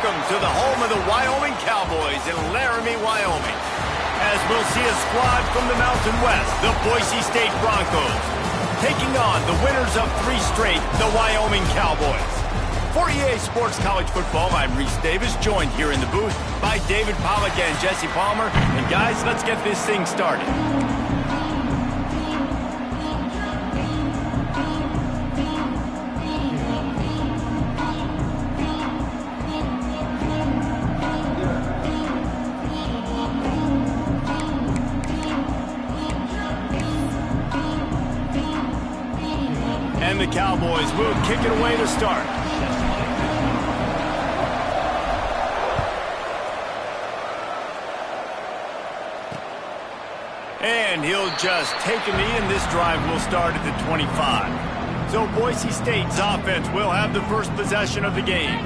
welcome to the home of the Wyoming Cowboys in Laramie, Wyoming. As we'll see a squad from the Mountain West, the Boise State Broncos, taking on the winners of 3 straight, the Wyoming Cowboys. For EA Sports College Football, I'm Reese Davis, joined here in the booth by David Pollack and Jesse Palmer. And guys, let's get this thing started. And the Cowboys will kick it away to start. And he'll just take a knee, and this drive will start at the 25. So Boise State's offense will have the first possession of the game.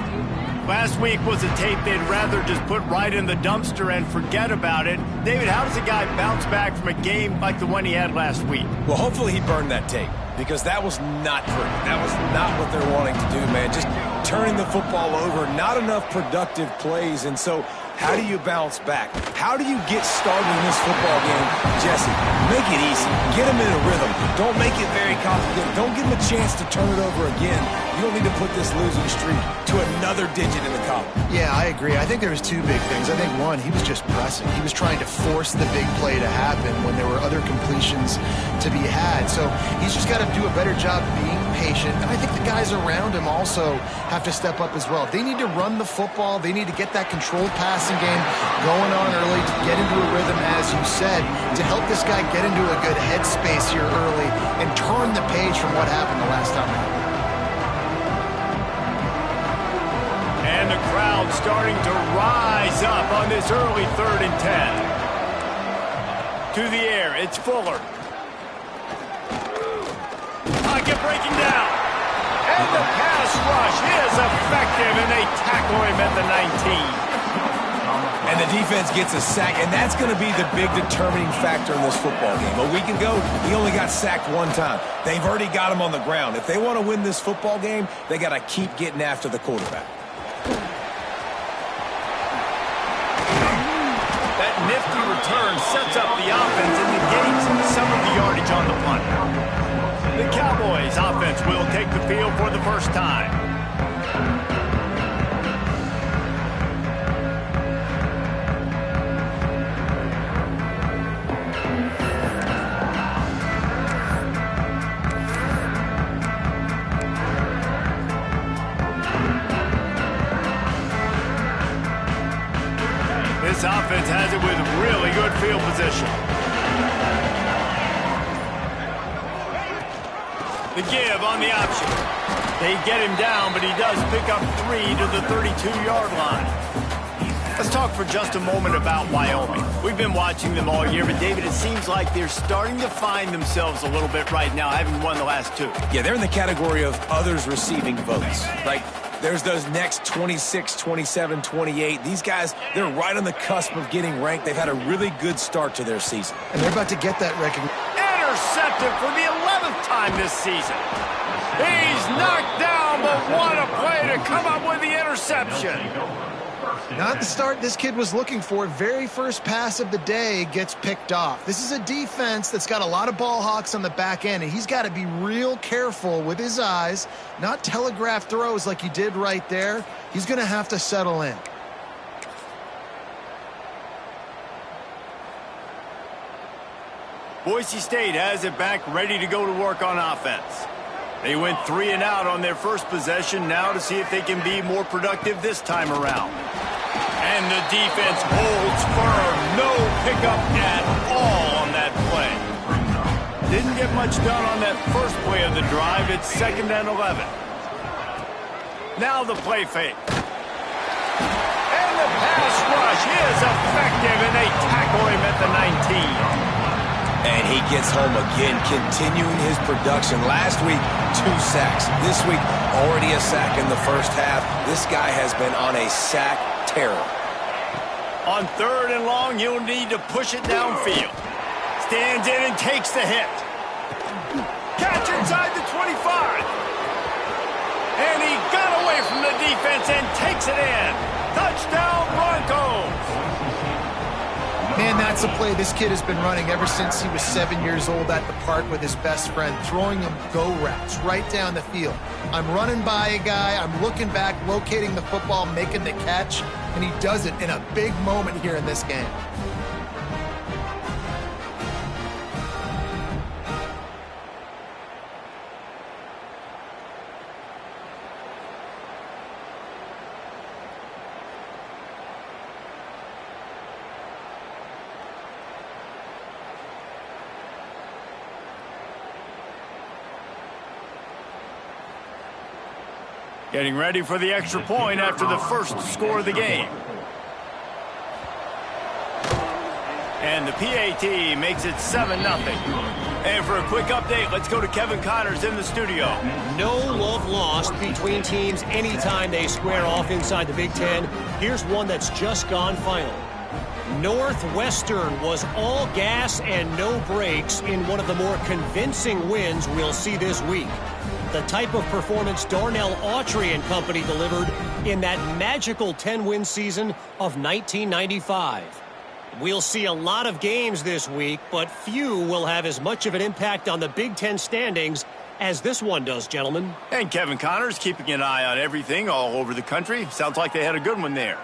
Last week was a tape they'd rather just put right in the dumpster and forget about it. David, how does a guy bounce back from a game like the one he had last week? Well, hopefully he burned that tape, because that was not pretty. That was not what they're wanting to do, man. Just turning the football over, not enough productive plays. And so how do you bounce back? How do you get started in this football game? Jesse, make it easy. Get them in a rhythm. Don't make it very complicated. Don't give them a chance to turn it over again. You don't need to put this losing streak to another digit in the column. Yeah, I agree. I think there was 2 big things. I think one, he was just pressing. He was trying to force the big play to happen when there were other completions to be had. So he's just got to do a better job being patient. And I think the guys around him also have to step up as well. They need to run the football. They need to get that controlled passing game going on early to get into a rhythm, as you said, to help this guy get into a good headspace here early and turn the page from what happened the last time. And the crowd starting to rise up on this early 3rd and 10. To the air, it's Fuller. Pocket breaking down. And the pass rush is effective, and they tackle him at the 19. And the defense gets a sack, and that's going to be the big determining factor in this football game. A week ago, he only got sacked 1 time. They've already got him on the ground. If they want to win this football game, they got to keep getting after the quarterback. That nifty return sets up the offense and negates some of the yardage on the punt. The Cowboys offense will take the field for the first time. This offense has it with really good field position. The give on the option. They get him down, but he does pick up 3 to the 32-yard line. Let's talk for just a moment about Wyoming. We've been watching them all year, but David, it seems like they're starting to find themselves a little bit right now, having won the last 2. Yeah, they're in the category of others receiving votes. Like, there's those next 26, 27, 28. These guys, they're right on the cusp of getting ranked. They've had a really good start to their season. And they're about to get that recognition. Intercepted for the 11th time this season. He's knocked down, but what a play to come up with the interception. Not the start this kid was looking for. Very first pass of the day gets picked off. This is a defense that's got a lot of ball hawks on the back end, and he's got to be real careful with his eyes, not telegraph throws like he did right there. He's going to have to settle in. Boise State has it back, ready to go to work on offense. They went 3 and out on their first possession, now to see if they can be more productive this time around. And the defense holds firm. No pickup at all on that play. Didn't get much done on that first play of the drive. It's 2nd and 11. Now the play fake. And the pass rush is effective, and they tackle him at the 19. And he gets home again, continuing his production. Last week, 2 sacks. This week, already a sack in the first half. This guy has been on a sack terror. On 3rd and long, you'll need to push it downfield. Stands in and takes the hit. Catch inside the 25. And he got away from the defense and takes it in. Touchdown, Broncos! Man, that's a play this kid has been running ever since he was 7 years old at the park with his best friend, throwing him go routes right down the field. I'm running by a guy, I'm looking back, locating the football, making the catch, and he does it in a big moment here in this game. Getting ready for the extra point after the first score of the game. And the PAT makes it 7-0. And for a quick update, let's go to Kevin Connors in the studio. No love lost between teams anytime they square off inside the Big Ten. Here's one that's just gone final. Northwestern was all gas and no brakes in one of the more convincing wins we'll see this week. The type of performance Darnell Autry and company delivered in that magical 10-win season of 1995. We'll see a lot of games this week, but few will have as much of an impact on the Big Ten standings as this one does, gentlemen. And Kevin Connors keeping an eye on everything all over the country. Sounds like they had a good one there.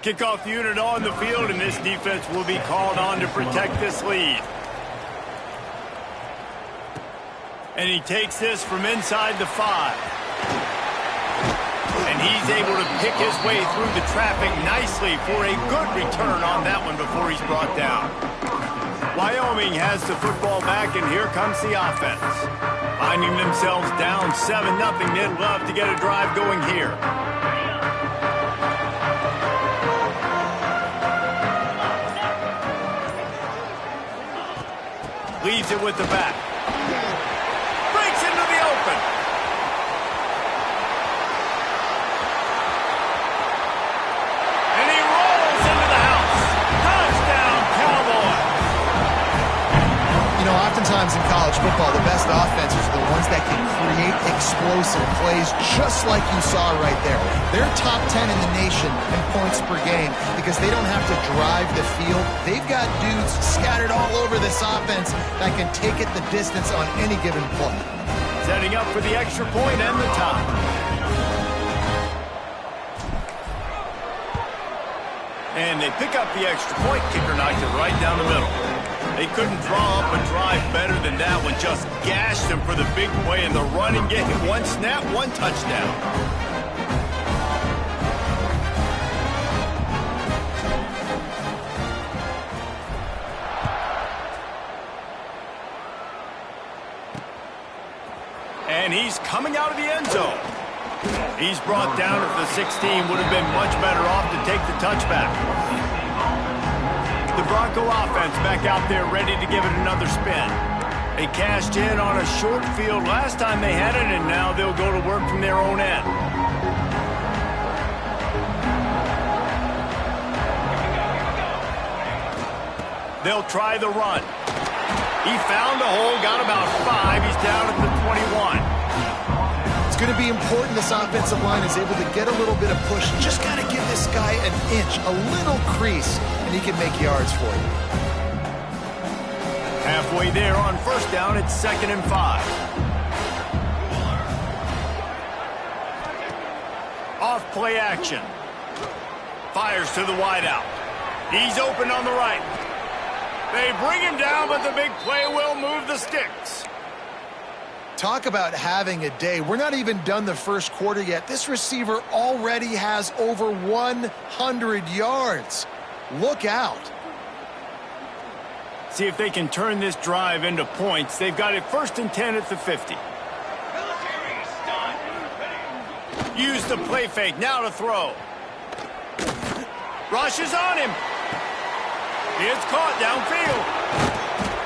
Kickoff unit on the field, and this defense will be called on to protect this lead. And he takes this from inside the 5. And he's able to pick his way through the traffic nicely for a good return on that one before he's brought down. Wyoming has the football back, and here comes the offense. Finding themselves down 7-0, they'd love to get a drive going here. Leads it with the back. Breaks into the open. And he rolls into the house. Touchdown, Cowboy. You know, oftentimes in college football, the best offenses are the ones that can create explosive plays just like you saw right there. They're top 10 in the nation in points per game because they don't have to drive the field. They've got dudes scattered all over this offense that can take it the distance on any given play. Setting up for the extra point and the tie. And they pick up the extra point. Kicker knocked it right down the middle. They couldn't draw up a drive better than that one. Just gashed them for the big play in the running game. One snap, one touchdown. And he's coming out of the end zone. He's brought down at the 16. Would have been much better off to take the touchback. The Bronco offense back out there ready to give it another spin. They cashed in on a short field last time they had it, and now they'll go to work from their own end. They'll try the run. He found a hole, got about 5. He's down at the 21. It's going to be important this offensive line is able to get a little bit of push. Just got to give this guy an inch, a little crease, and he can make yards for you. Halfway there on first down, it's 2nd and 5. Off play action. Fires to the wideout. He's open on the right. They bring him down, but the big play will move the sticks. Talk about having a day. We're not even done the first quarter yet. This receiver already has over 100 yards. Look out. See if they can turn this drive into points. They've got it 1st and 10 at the 50. Use the play fake. Now to throw. Rushes on him. It's caught downfield.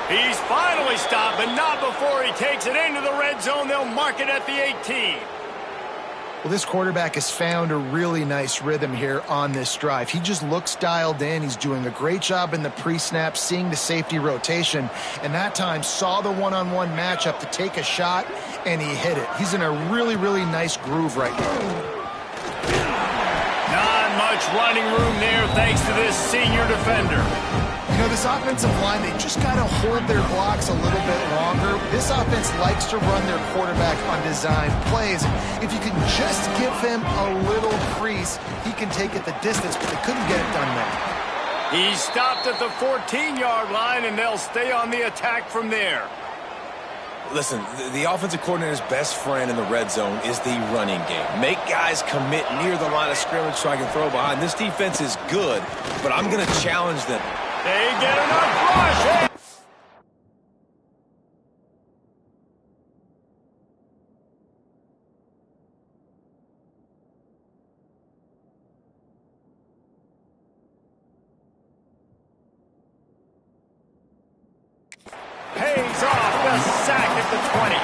He's finally stopped, but not before he takes it into the red zone. They'll mark it at the 18. Well, this quarterback has found a really nice rhythm here on this drive. He just looks dialed in. He's doing a great job in the pre-snap, seeing the safety rotation, and that time saw the one-on-one matchup to take a shot, and he hit it. He's in a really, really nice groove right now. Not much running room there thanks to this senior defender. You know, this offensive line, they just got to hold their blocks a little bit longer. This offense likes to run their quarterback on design plays. If you can just give him a little crease, he can take it the distance, but they couldn't get it done there. He's stopped at the 14-yard line, and they'll stay on the attack from there. Listen, the offensive coordinator's best friend in the red zone is the running game. Make guys commit near the line of scrimmage so I can throw behind. This defense is good, but I'm going to challenge them. They get enough rush. Pays off the sack at the 20.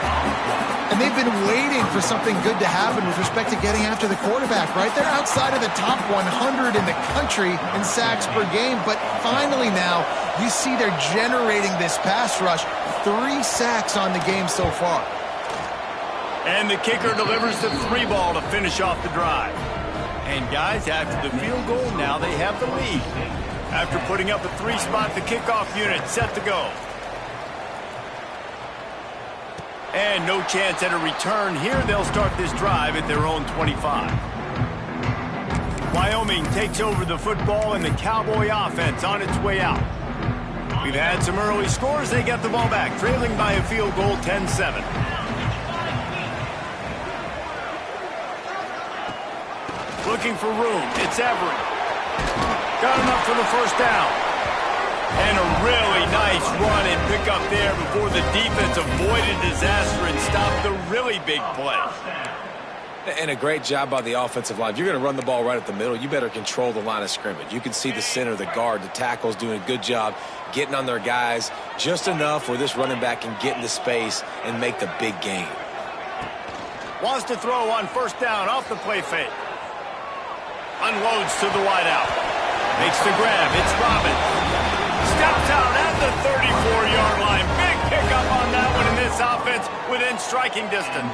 And they've been waiting for something good to happen with respect to getting after the quarterback, right? They're outside of the top 100 in the country in sacks per game, but finally now you see they're generating this pass rush. 3 sacks on the game so far. And the kicker delivers the 3 ball to finish off the drive. And guys, after the field goal, now they have the lead. After putting up a 3 spot, the kickoff unit set to go. And no chance at a return here. They'll start this drive at their own 25. Wyoming takes over the football and the Cowboy offense on its way out. We've had some early scores. They get the ball back, trailing by a field goal 10-7. Looking for room. It's Everett. Got enough for the first down. And a really nice run and pick up there before the defense avoided disaster and stopped the really big play. And a great job by the offensive line. If you're going to run the ball right at the middle, you better control the line of scrimmage. You can see the center, the guard, the tackles doing a good job getting on their guys just enough where this running back can get into space and make the big gain. Wants to throw on first down off the play fake. Unloads to the wideout. Makes the grab. It's Robbins. Steps out at the 34-yard line. Big pickup on that one in this offense within striking distance.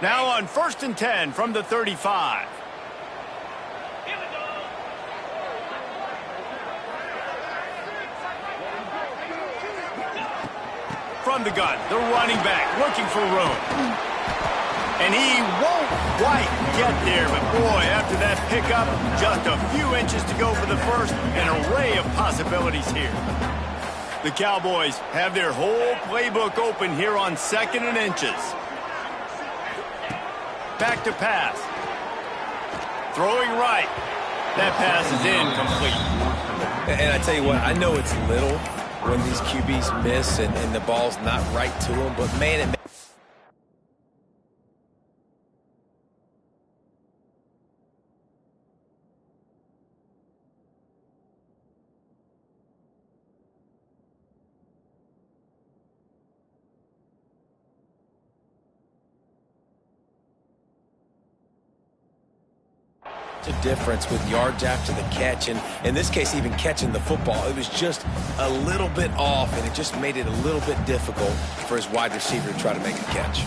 Now on 1st and 10 from the 35. From the gun, the running back looking for room. And he won't quite get there, but boy, after that pickup, just a few inches to go for the first, an array of possibilities here. The Cowboys have their whole playbook open here on 2nd and inches. Back to pass. Throwing right. That pass is incomplete. And I tell you what, I know it's little when these QBs miss and the ball's not right to them, but man, it a difference with yards after the catch, and in this case, even catching the football. It was just a little bit off, and it just made it a little bit difficult for his wide receiver to try to make a catch.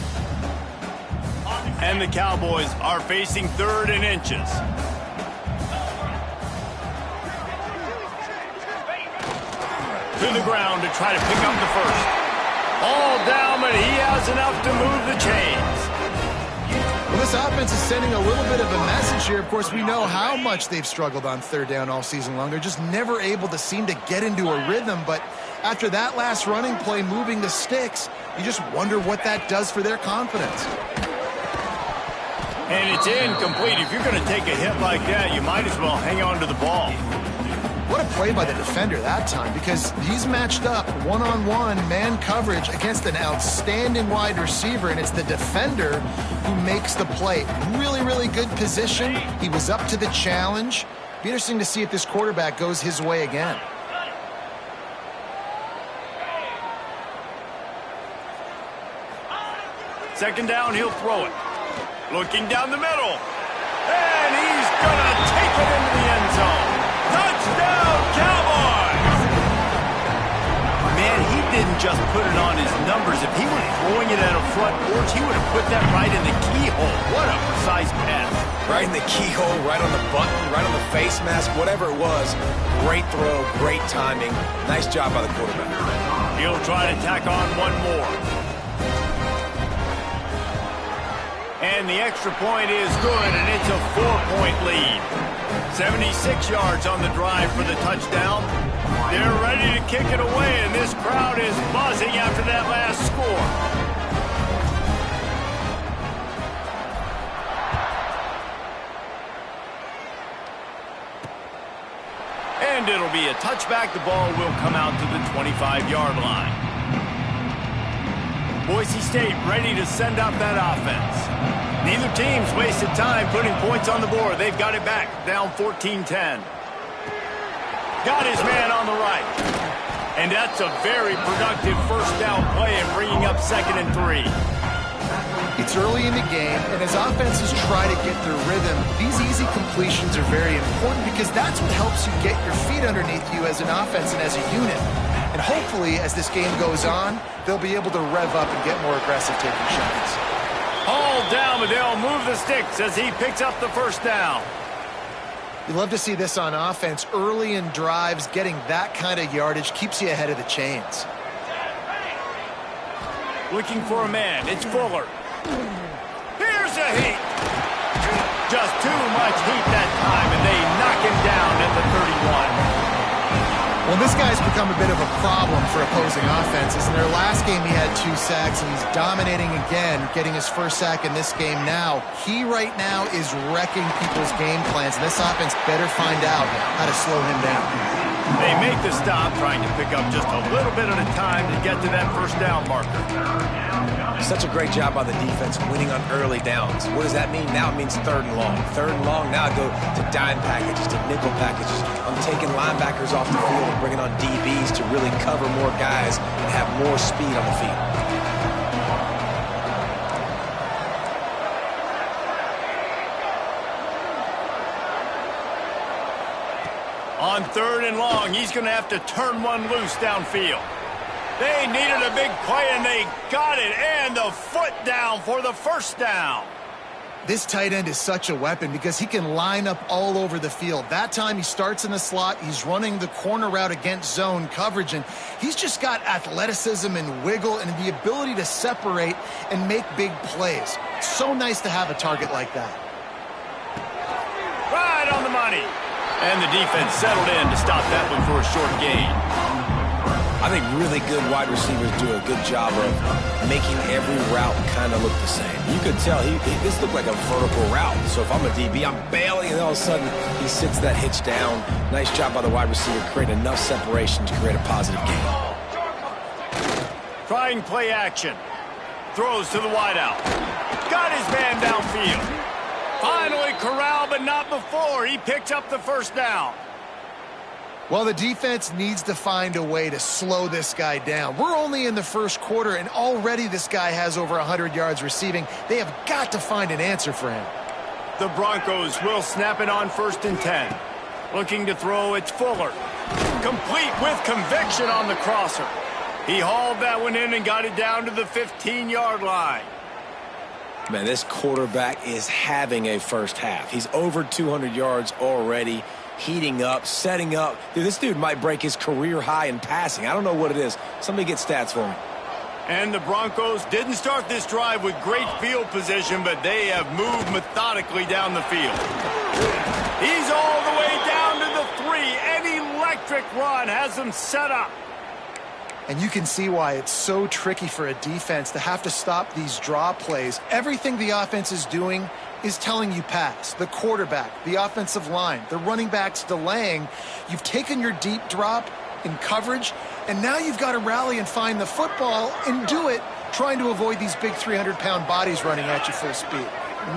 And the Cowboys are facing 3rd and inches. To the ground to try to pick up the first. All down, but he has enough to move the chains. Well, this offense is sending a little bit of a message here. Of course, we know how much they've struggled on 3rd down all season long. They're just never able to seem to get into a rhythm. But after that last running play, moving the sticks, you just wonder what that does for their confidence. And it's incomplete. If you're going to take a hit like that, you might as well hang on to the ball. What a play by the defender that time, because he's matched up one-on-one man coverage against an outstanding wide receiver, and it's the defender who makes the play. Really, really good position. He was up to the challenge. Be interesting to see if this quarterback goes his way again. Second down, he'll throw it. Looking down the middle. And he's going to take it into the end zone. Touchdown, Cowboys! Man, he didn't just put it on his numbers. If he were throwing it at a front porch, he would have put that right in the keyhole. What a precise pass. Right in the keyhole, right on the button, right on the face mask, whatever it was. Great throw, great timing. Nice job by the quarterback. He'll try to tack on one more. And the extra point is good, and it's a 4-point lead. 76 yards on the drive for the touchdown. They're ready to kick it away, and this crowd is buzzing after that last score. And it'll be a touchback. The ball will come out to the 25-yard line. Boise State ready to send up that offense. Neither team's wasted time putting points on the board. They've got it back, down 14-10. Got his man on the right. And that's a very productive first down play and bringing up 2nd and 3. It's early in the game, and as offenses try to get their rhythm, these easy completions are very important because that's what helps you get your feet underneath you as an offense and as a unit. And hopefully, as this game goes on, they'll be able to rev up and get more aggressive taking shots. All down, but they'll move the sticks as he picks up the first down. You love to see this on offense. Early in drives, getting that kind of yardage keeps you ahead of the chains. Looking for a man. It's Fuller. Here's a heat. Just too much heat that time, and they knock him down at the 31. Well, this guy's become a bit of a problem for opposing offenses. In their last game, he had 2 sacks, and he's dominating again, getting his first sack in this game now. He right now is wrecking people's game plans, and this offense better find out how to slow him down. They make the stop, trying to pick up just a little bit at a time to get to that first down marker. Such a great job by the defense winning on early downs. What does that mean? Now it means 3rd and long. 3rd and long, now I go to dime packages, to nickel packages. I'm taking linebackers off the field and bringing on DBs to really cover more guys and have more speed on the field. On 3rd and long, he's going to have to turn one loose downfield. They needed a big play, and they got it, and the foot down for the first down. This tight end is such a weapon because he can line up all over the field. That time he starts in the slot, he's running the corner route against zone coverage, and he's just got athleticism and wiggle and the ability to separate and make big plays. So nice to have a target like that. Right on the money. And the defense settled in to stop that one for a short gain. I think really good wide receivers do a good job of making every route kind of look the same. You could tell this looked like a vertical route. So if I'm a DB, I'm bailing, and all of a sudden he sits that hitch down. Nice job by the wide receiver, create enough separation to create a positive gain. Trying play action. Throws to the wideout. Got his man downfield. Finally corralled, but not before. He picks up the first down. Well, the defense needs to find a way to slow this guy down. We're only in the first quarter, and already this guy has over 100 yards receiving. They have got to find an answer for him. The Broncos will snap it on 1st and 10. Looking to throw, it's Fuller. Complete with conviction on the crosser. He hauled that one in and got it down to the 15-yard line. Man, this quarterback is having a first half. He's over 200 yards already, heating up, setting up. Dude, this dude might break his career high in passing. I don't know what it is. Somebody get stats for me. And the Broncos didn't start this drive with great field position, but they have moved methodically down the field. He's all the way down to the 3. An electric run has him set up. And you can see why it's so tricky for a defense to have to stop these draw plays. Everything the offense is doing is telling you pass. The quarterback, the offensive line, the running backs delaying. You've taken your deep drop in coverage, and now you've got to rally and find the football and do it, trying to avoid these big 300-pound bodies running at you full speed.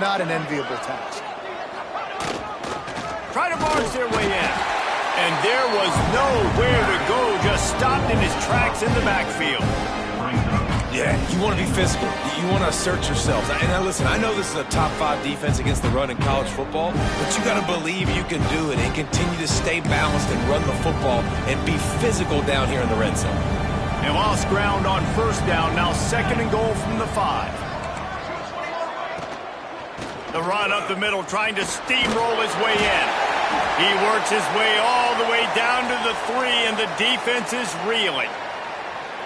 Not an enviable task. Try to barge their way in. And there was nowhere to go, just stopped in his tracks in the backfield. Yeah, you want to be physical. You want to assert yourselves. And now listen, I know this is a top 5 defense against the run in college football, but you got to believe you can do it and continue to stay balanced and run the football and be physical down here in the red zone. They lost ground on 1st down, now 2nd and goal from the 5. The run up the middle, trying to steamroll his way in. He works his way all the way down to the 3, and the defense is reeling.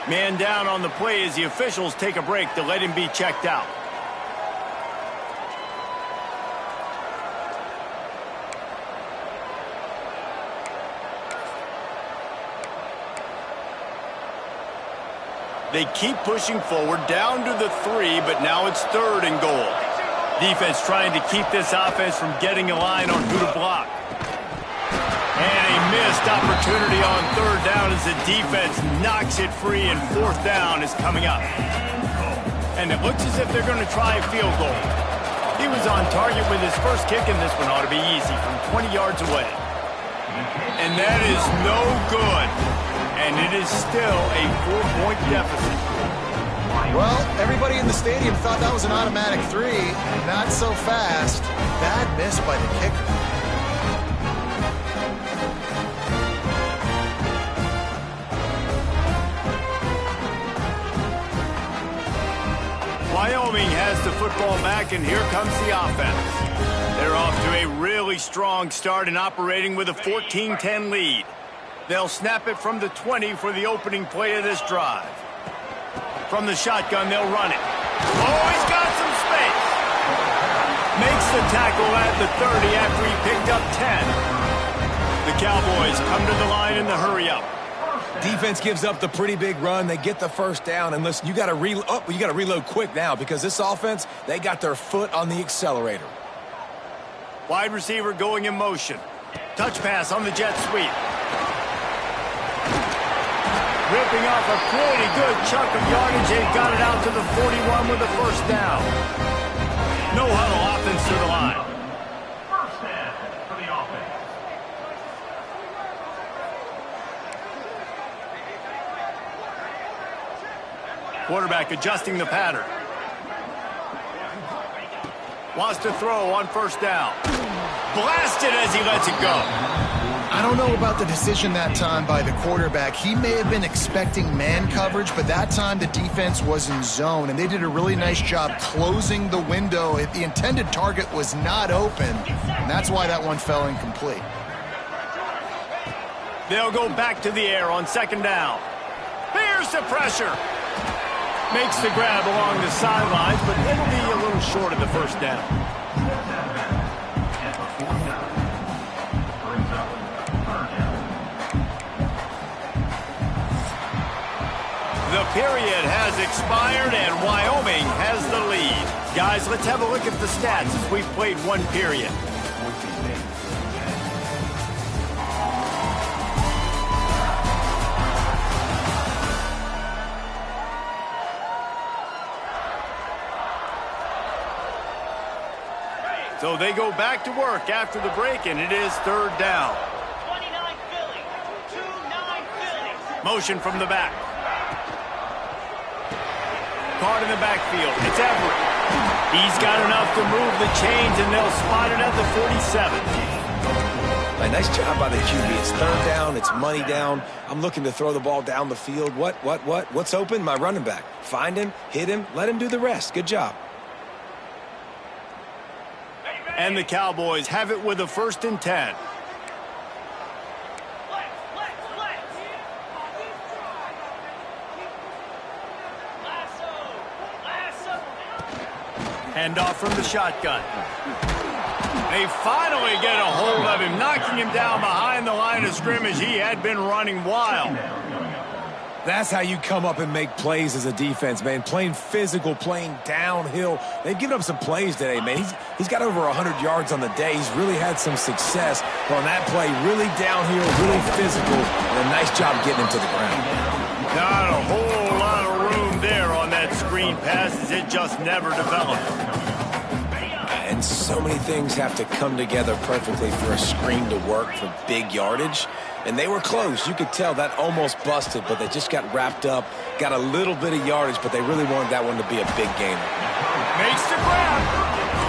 Man down on the play as the officials take a break to let him be checked out. They keep pushing forward down to the 3, but now it's 3rd and goal. Defense trying to keep this offense from getting a line on who to block. And a missed opportunity on 3rd down as the defense knocks it free, and 4th down is coming up. And it looks as if they're going to try a field goal. He was on target with his first kick, and this one ought to be easy from 20 yards away. And that is no good. And it is still a 4-point deficit. Well, everybody in the stadium thought that was an automatic 3. Not so fast. Bad miss by the kicker. Wyoming has the football back, and here comes the offense. They're off to a really strong start and operating with a 14-10 lead. They'll snap it from the 20 for the opening play of this drive. From the shotgun, they'll run it. Oh, he's got some space. Makes the tackle at the 30 after he picked up 10. The Cowboys come to the line in the hurry-up. Defense gives up the pretty big run. They get the 1st down, and listen, you got to reload quick now because this offense, they got their foot on the accelerator. Wide receiver going in motion. Touch pass on the jet sweep. Ripping off a pretty good chunk of yardage. They've got it out to the 41 with the 1st down. No huddle offense to the line. First down for the offense. Quarterback adjusting the pattern. Wants to throw on 1st down. Blasted as he lets it go. I don't know about the decision that time by the quarterback. He may have been expecting man coverage, but that time the defense was in zone, and they did a really nice job closing the window. The intended target was not open, and that's why that one fell incomplete. They'll go back to the air on 2nd down. Here's the pressure. Makes the grab along the sidelines, but it'll be a little short of the 1st down. The period has expired, and Wyoming has the lead. Guys, let's have a look at the stats as we've played 1 period. So they go back to work after the break, and it is 3rd down. 29 Philly, 2-9 Philly. Motion from the back. Caught in the backfield. It's Everett. He's got enough to move the chains, and they'll spot it at the 47. Nice job by the QB. It's third down. It's money down. I'm looking to throw the ball down the field. What's open? My running back. Find him, hit him, let him do the rest. Good job. And the Cowboys have it with a 1st and 10. Handoff from the shotgun. They finally get a hold of him, knocking him down behind the line of scrimmage. He had been running wild. That's how you come up and make plays as a defense, man. Playing physical, playing downhill. They've given up some plays today, man. He's got over 100 yards on the day. He's really had some success. But on that play, really downhill, really physical, and a nice job getting him to the ground. Not a whole lot of room there on that screen pass, as it just never developed. And so many things have to come together perfectly for a screen to work for big yardage. And they were close. You could tell that almost busted, but they just got wrapped up, got a little bit of yardage, but they really wanted that one to be a big game. Makes the grab.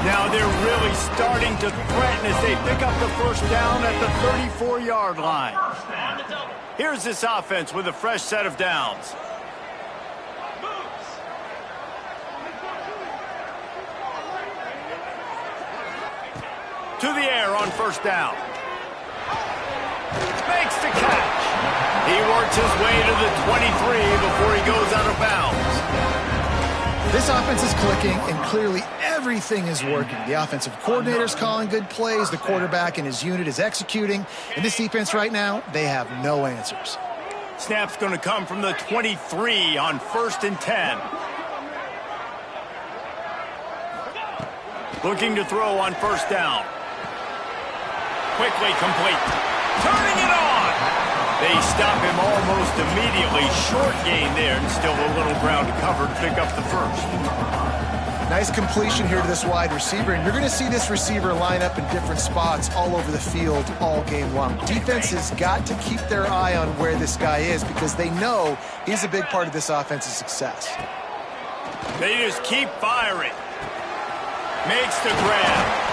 Now they're really starting to threaten as they pick up the 1st down at the 34-yard line. Here's this offense with a fresh set of downs. To the air on 1st down. Makes the catch. He works his way to the 23 before he goes out of bounds. This offense is clicking, and clearly everything is working. The offensive coordinator's calling good plays. The quarterback and his unit is executing. And this defense right now, they have no answers. Snap's going to come from the 23 on 1st and 10. Looking to throw on 1st down. Quickly complete. Turning it on. They stop him almost immediately. Short gain there, and still a little ground to cover to pick up the 1st. Nice completion here to this wide receiver, and you're going to see this receiver line up in different spots all over the field all game long. Defense has got to keep their eye on where this guy is because they know he's a big part of this offense's success. They just keep firing. Makes the grab.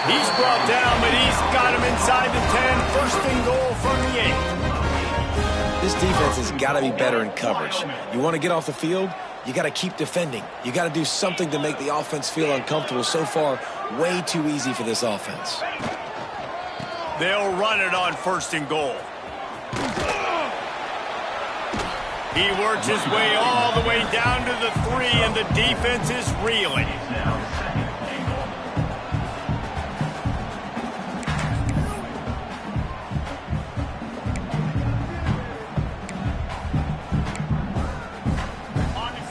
He's brought down, but he's got him inside the 10. 1st and goal from the 8. This defense has got to be better in coverage. You want to get off the field, you got to keep defending. You got to do something to make the offense feel uncomfortable. So far, way too easy for this offense. They'll run it on 1st and goal. He works his way all the way down to the 3, and the defense is reeling.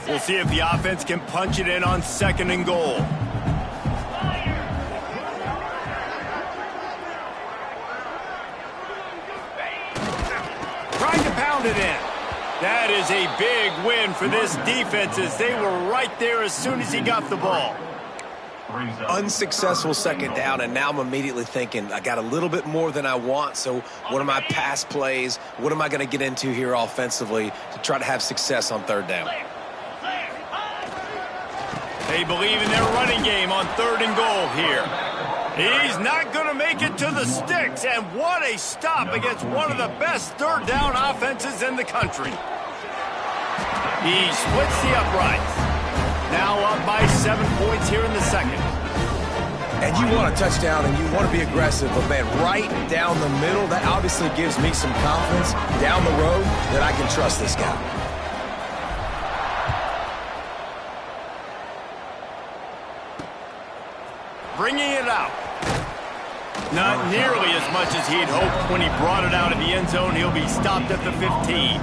We'll see if the offense can punch it in on 2nd and goal. Trying to pound it in. That is a big win for this defense as they were right there as soon as he got the ball. Unsuccessful 2nd down, and now I'm immediately thinking, I got a little bit more than I want, so what are my pass plays? What am I going to get into here offensively to try to have success on 3rd down? They believe in their running game on 3rd and goal here. He's not going to make it to the sticks, and what a stop against one of the best 3rd down offenses in the country. He splits the uprights. Now up by 7 points here in the 2nd. And you want a touchdown and you want to be aggressive, but man, right down the middle, that obviously gives me some confidence down the road that I can trust this guy. Bringing it out. Not nearly as much as he'd hoped when he brought it out of the end zone. He'll be stopped at the 15.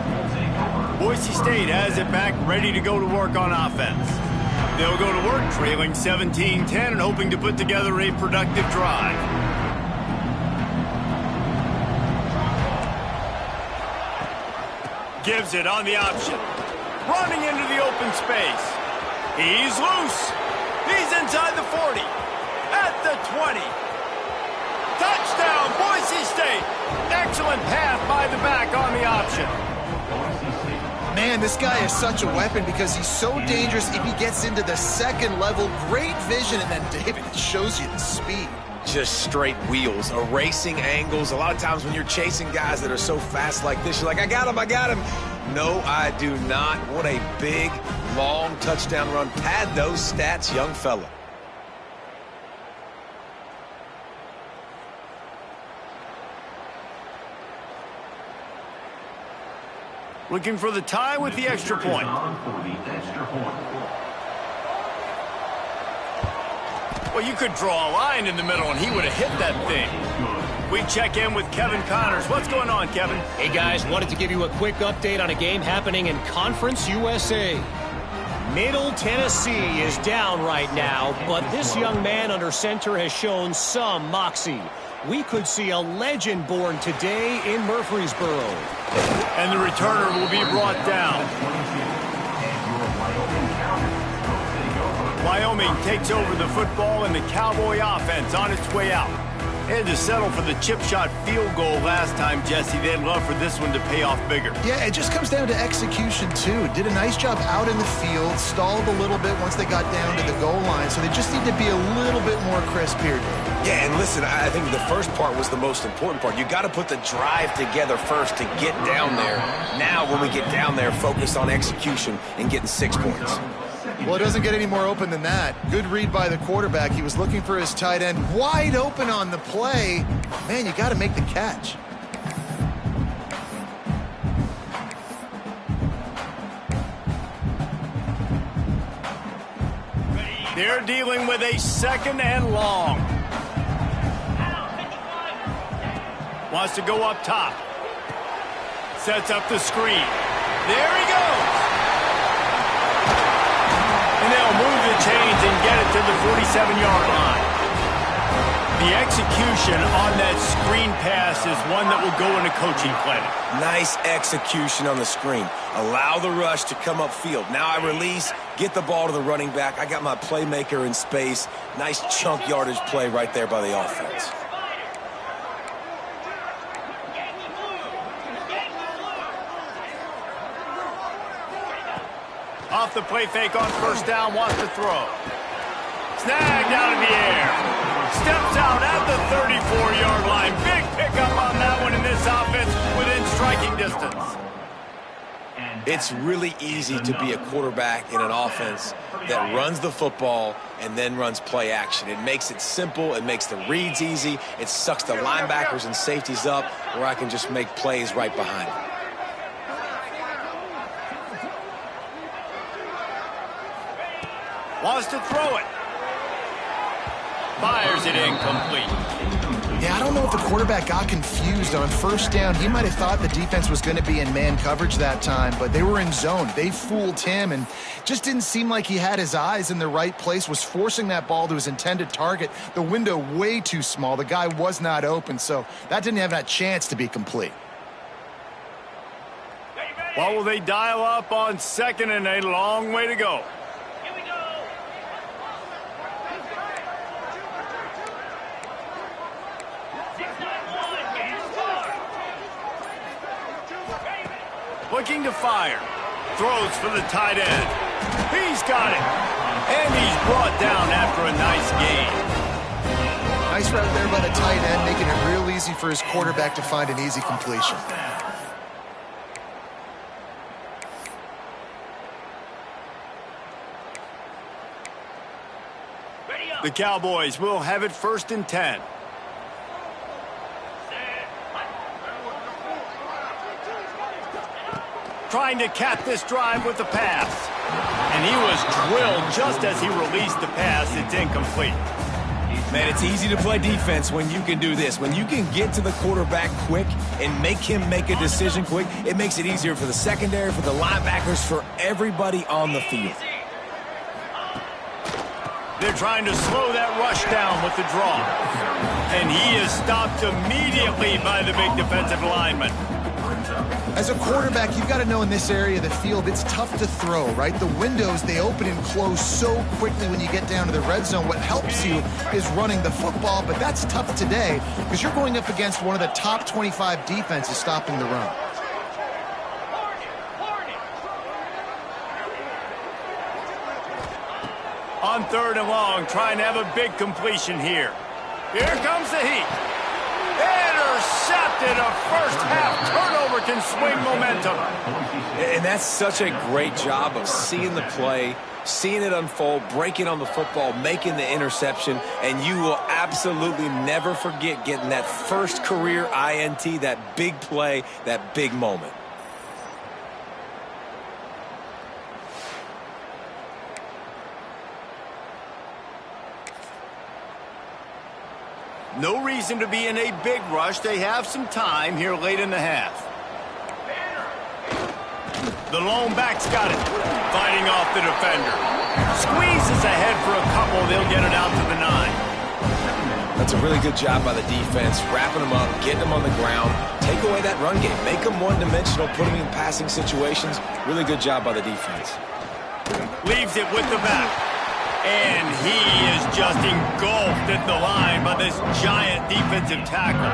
Boise State has it back, ready to go to work on offense. They'll go to work trailing 17-10 and hoping to put together a productive drive. Gives it on the option. Running into the open space. He's loose. He's inside the 40. At the 20. Touchdown, Boise State. Excellent pass by the back on the option. Man, this guy is such a weapon because he's so dangerous if he gets into the second level. Great vision, and then David shows you the speed. Just straight wheels, erasing angles. A lot of times when you're chasing guys that are so fast like this, you're like, I got him, I got him. No, I do not. What a big, long touchdown run. Pad those stats, young fella. Looking for the tie with the extra point. Well, you could draw a line in the middle, and he would have hit that thing. We check in with Kevin Connors. What's going on, Kevin? Hey, guys, wanted to give you a quick update on a game happening in Conference USA. Middle Tennessee is down right now, but this young man under center has shown some moxie. We could see a legend born today in Murfreesboro. And the returner will be brought down. Wyoming takes over the football, and the Cowboy offense on its way out. They had to settle for the chip shot field goal last time, Jesse. They'd love for this one to pay off bigger. Yeah, it just comes down to execution, too. Did a nice job out in the field, stalled a little bit once they got down to the goal line, so they just need to be a little bit more crisp here. Yeah, and listen, I think the first part was the most important part. You got to put the drive together first to get down there. Now, when we get down there, focus on execution and getting 6 points. Well, it doesn't get any more open than that. Good read by the quarterback. He was looking for his tight end. Wide open on the play. Man, you got to make the catch. They're dealing with a second and long. Wants to go up top. Sets up the screen. There he goes. And they'll move the chains and get it to the 47-yard line. The execution on that screen pass is one that will go in a coaching clinic. Nice execution on the screen. Allow the rush to come upfield. Now I release, get the ball to the running back. I got my playmaker in space. Nice chunk yardage play right there by the offense. Off the play fake on first down, wants to throw. Snagged out in the air. Steps out at the 34-yard line. Big pickup on that one in this offense within striking distance. It's really easy to be a quarterback in an offense that runs the football and then runs play action. It makes it simple. It makes the reads easy. It sucks the linebackers and safeties up where I can just make plays right behind them. Wants to throw it. Fires it incomplete. Yeah, I don't know if the quarterback got confused on first down. He might have thought the defense was going to be in man coverage that time, but they were in zone. They fooled him and just didn't seem like he had his eyes in the right place, was forcing that ball to his intended target. The window way too small. The guy was not open, so that didn't have that chance to be complete. What will they dial up on second and a long way to go? Looking to fire. Throws for the tight end. He's got it. And he's brought down after a nice gain. Nice route there by the tight end, making it real easy for his quarterback to find an easy completion. The Cowboys will have it 1st and 10. Trying to cap this drive with the pass. And he was drilled just as he released the pass. It's incomplete. Man, it's easy to play defense when you can do this. When you can get to the quarterback quick and make him make a decision quick, it makes it easier for the secondary, for the linebackers, for everybody on the field. They're trying to slow that rush down with the draw. And he is stopped immediately by the big defensive lineman. As a quarterback, you've got to know in this area of the field, it's tough to throw, right? The windows, they open and close so quickly when you get down to the red zone. What helps you is running the football, but that's tough today because you're going up against one of the top 25 defenses stopping the run. On 3rd and long, trying to have a big completion here. Here comes the heat. Intercepted. A first half turnover can swing momentum. And that's such a great job of seeing the play, seeing it unfold, breaking on the football, making the interception, and you will absolutely never forget getting that first career INT, that big play, that big moment. No reason to be in a big rush. They have some time here late in the half. The lone back's got it. Fighting off the defender. Squeezes ahead for a couple. They'll get it out to the 9. That's a really good job by the defense, wrapping them up, getting them on the ground. Take away that run game. Make them one-dimensional, put them in passing situations. Really good job by the defense. Leaves it with the back. And he is just engulfed at the line by this giant defensive tackle.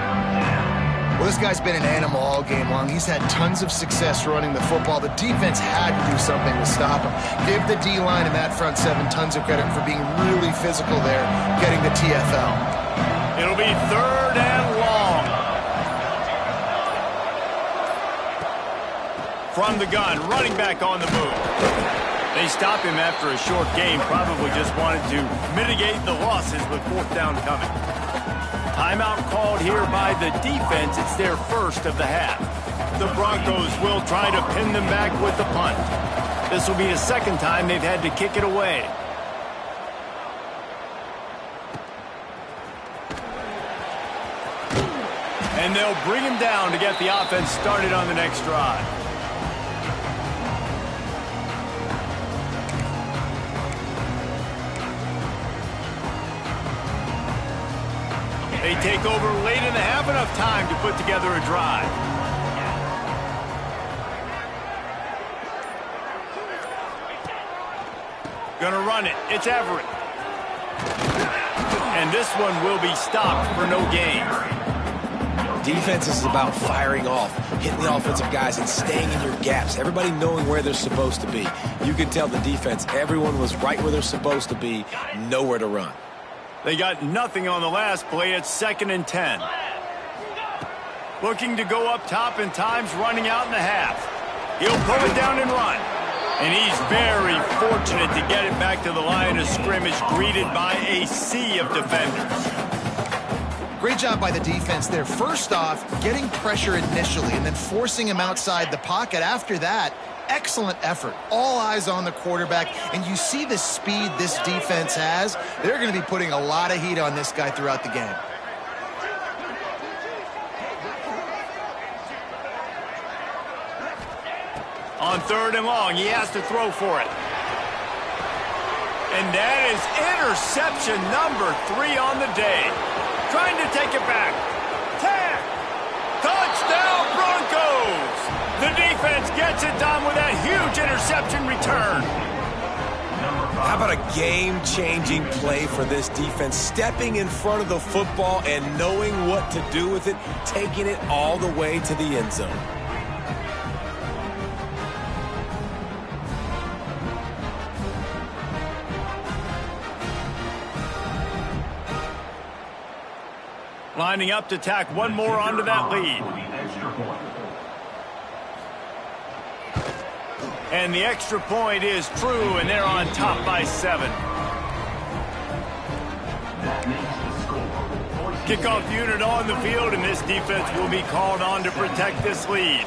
Well, this guy's been an animal all game long. He's had tons of success running the football. The defense had to do something to stop him. Give the D-line and that front 7 tons of credit for being really physical there, getting the TFL. It'll be 3rd and long. From the gun, running back on the move. They stop him after a short game, probably just wanted to mitigate the losses with 4th down coming. Timeout called here by the defense. It's their first of the half. The Broncos will try to pin them back with the punt. This will be the 2nd time they've had to kick it away. And they'll bring him down to get the offense started on the next drive. They take over late in the half, enough time to put together a drive. Gonna run it. It's Everett. And this one will be stopped for no gain. Defense is about firing off, hitting the offensive guys and staying in your gaps. Everybody knowing where they're supposed to be. You can tell the defense, everyone was right where they're supposed to be, nowhere to run. They got nothing on the last play. It's 2nd and 10. Looking to go up top, and time's running out in the half. He'll pull it down and run. And he's very fortunate to get it back to the line of scrimmage, greeted by a sea of defenders. Great job by the defense there. First off, getting pressure initially and then forcing him outside the pocket. After that, excellent effort. All eyes on the quarterback, and you see the speed this defense has. They're going to be putting a lot of heat on this guy throughout the game. On 3rd and long, he has to throw for it. And that is interception number 3 on the day. Trying to take it back. Tag! Touchdown, Broncos! The defense gets it done with that huge interception return. How about a game-changing play for this defense? Stepping in front of the football and knowing what to do with it, taking it all the way to the end zone. Lining up to tack one more onto that lead. And the extra point is true, and they're on top by 7. Kickoff unit on the field, and this defense will be called on to protect this lead.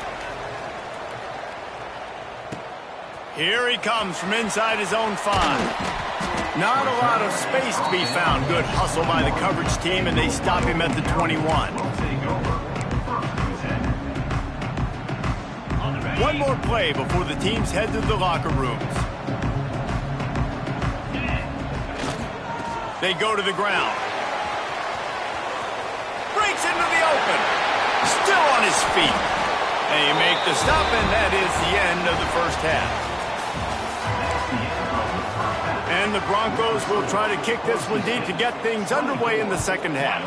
Here he comes from inside his own 5. Not a lot of space to be found. Good hustle by the coverage team, and they stop him at the 21. One more play before the teams head to the locker rooms. They go to the ground. Breaks into the open. Still on his feet. They make the stop, and that is the end of the first half. And the Broncos will try to kick this one deep to get things underway in the second half.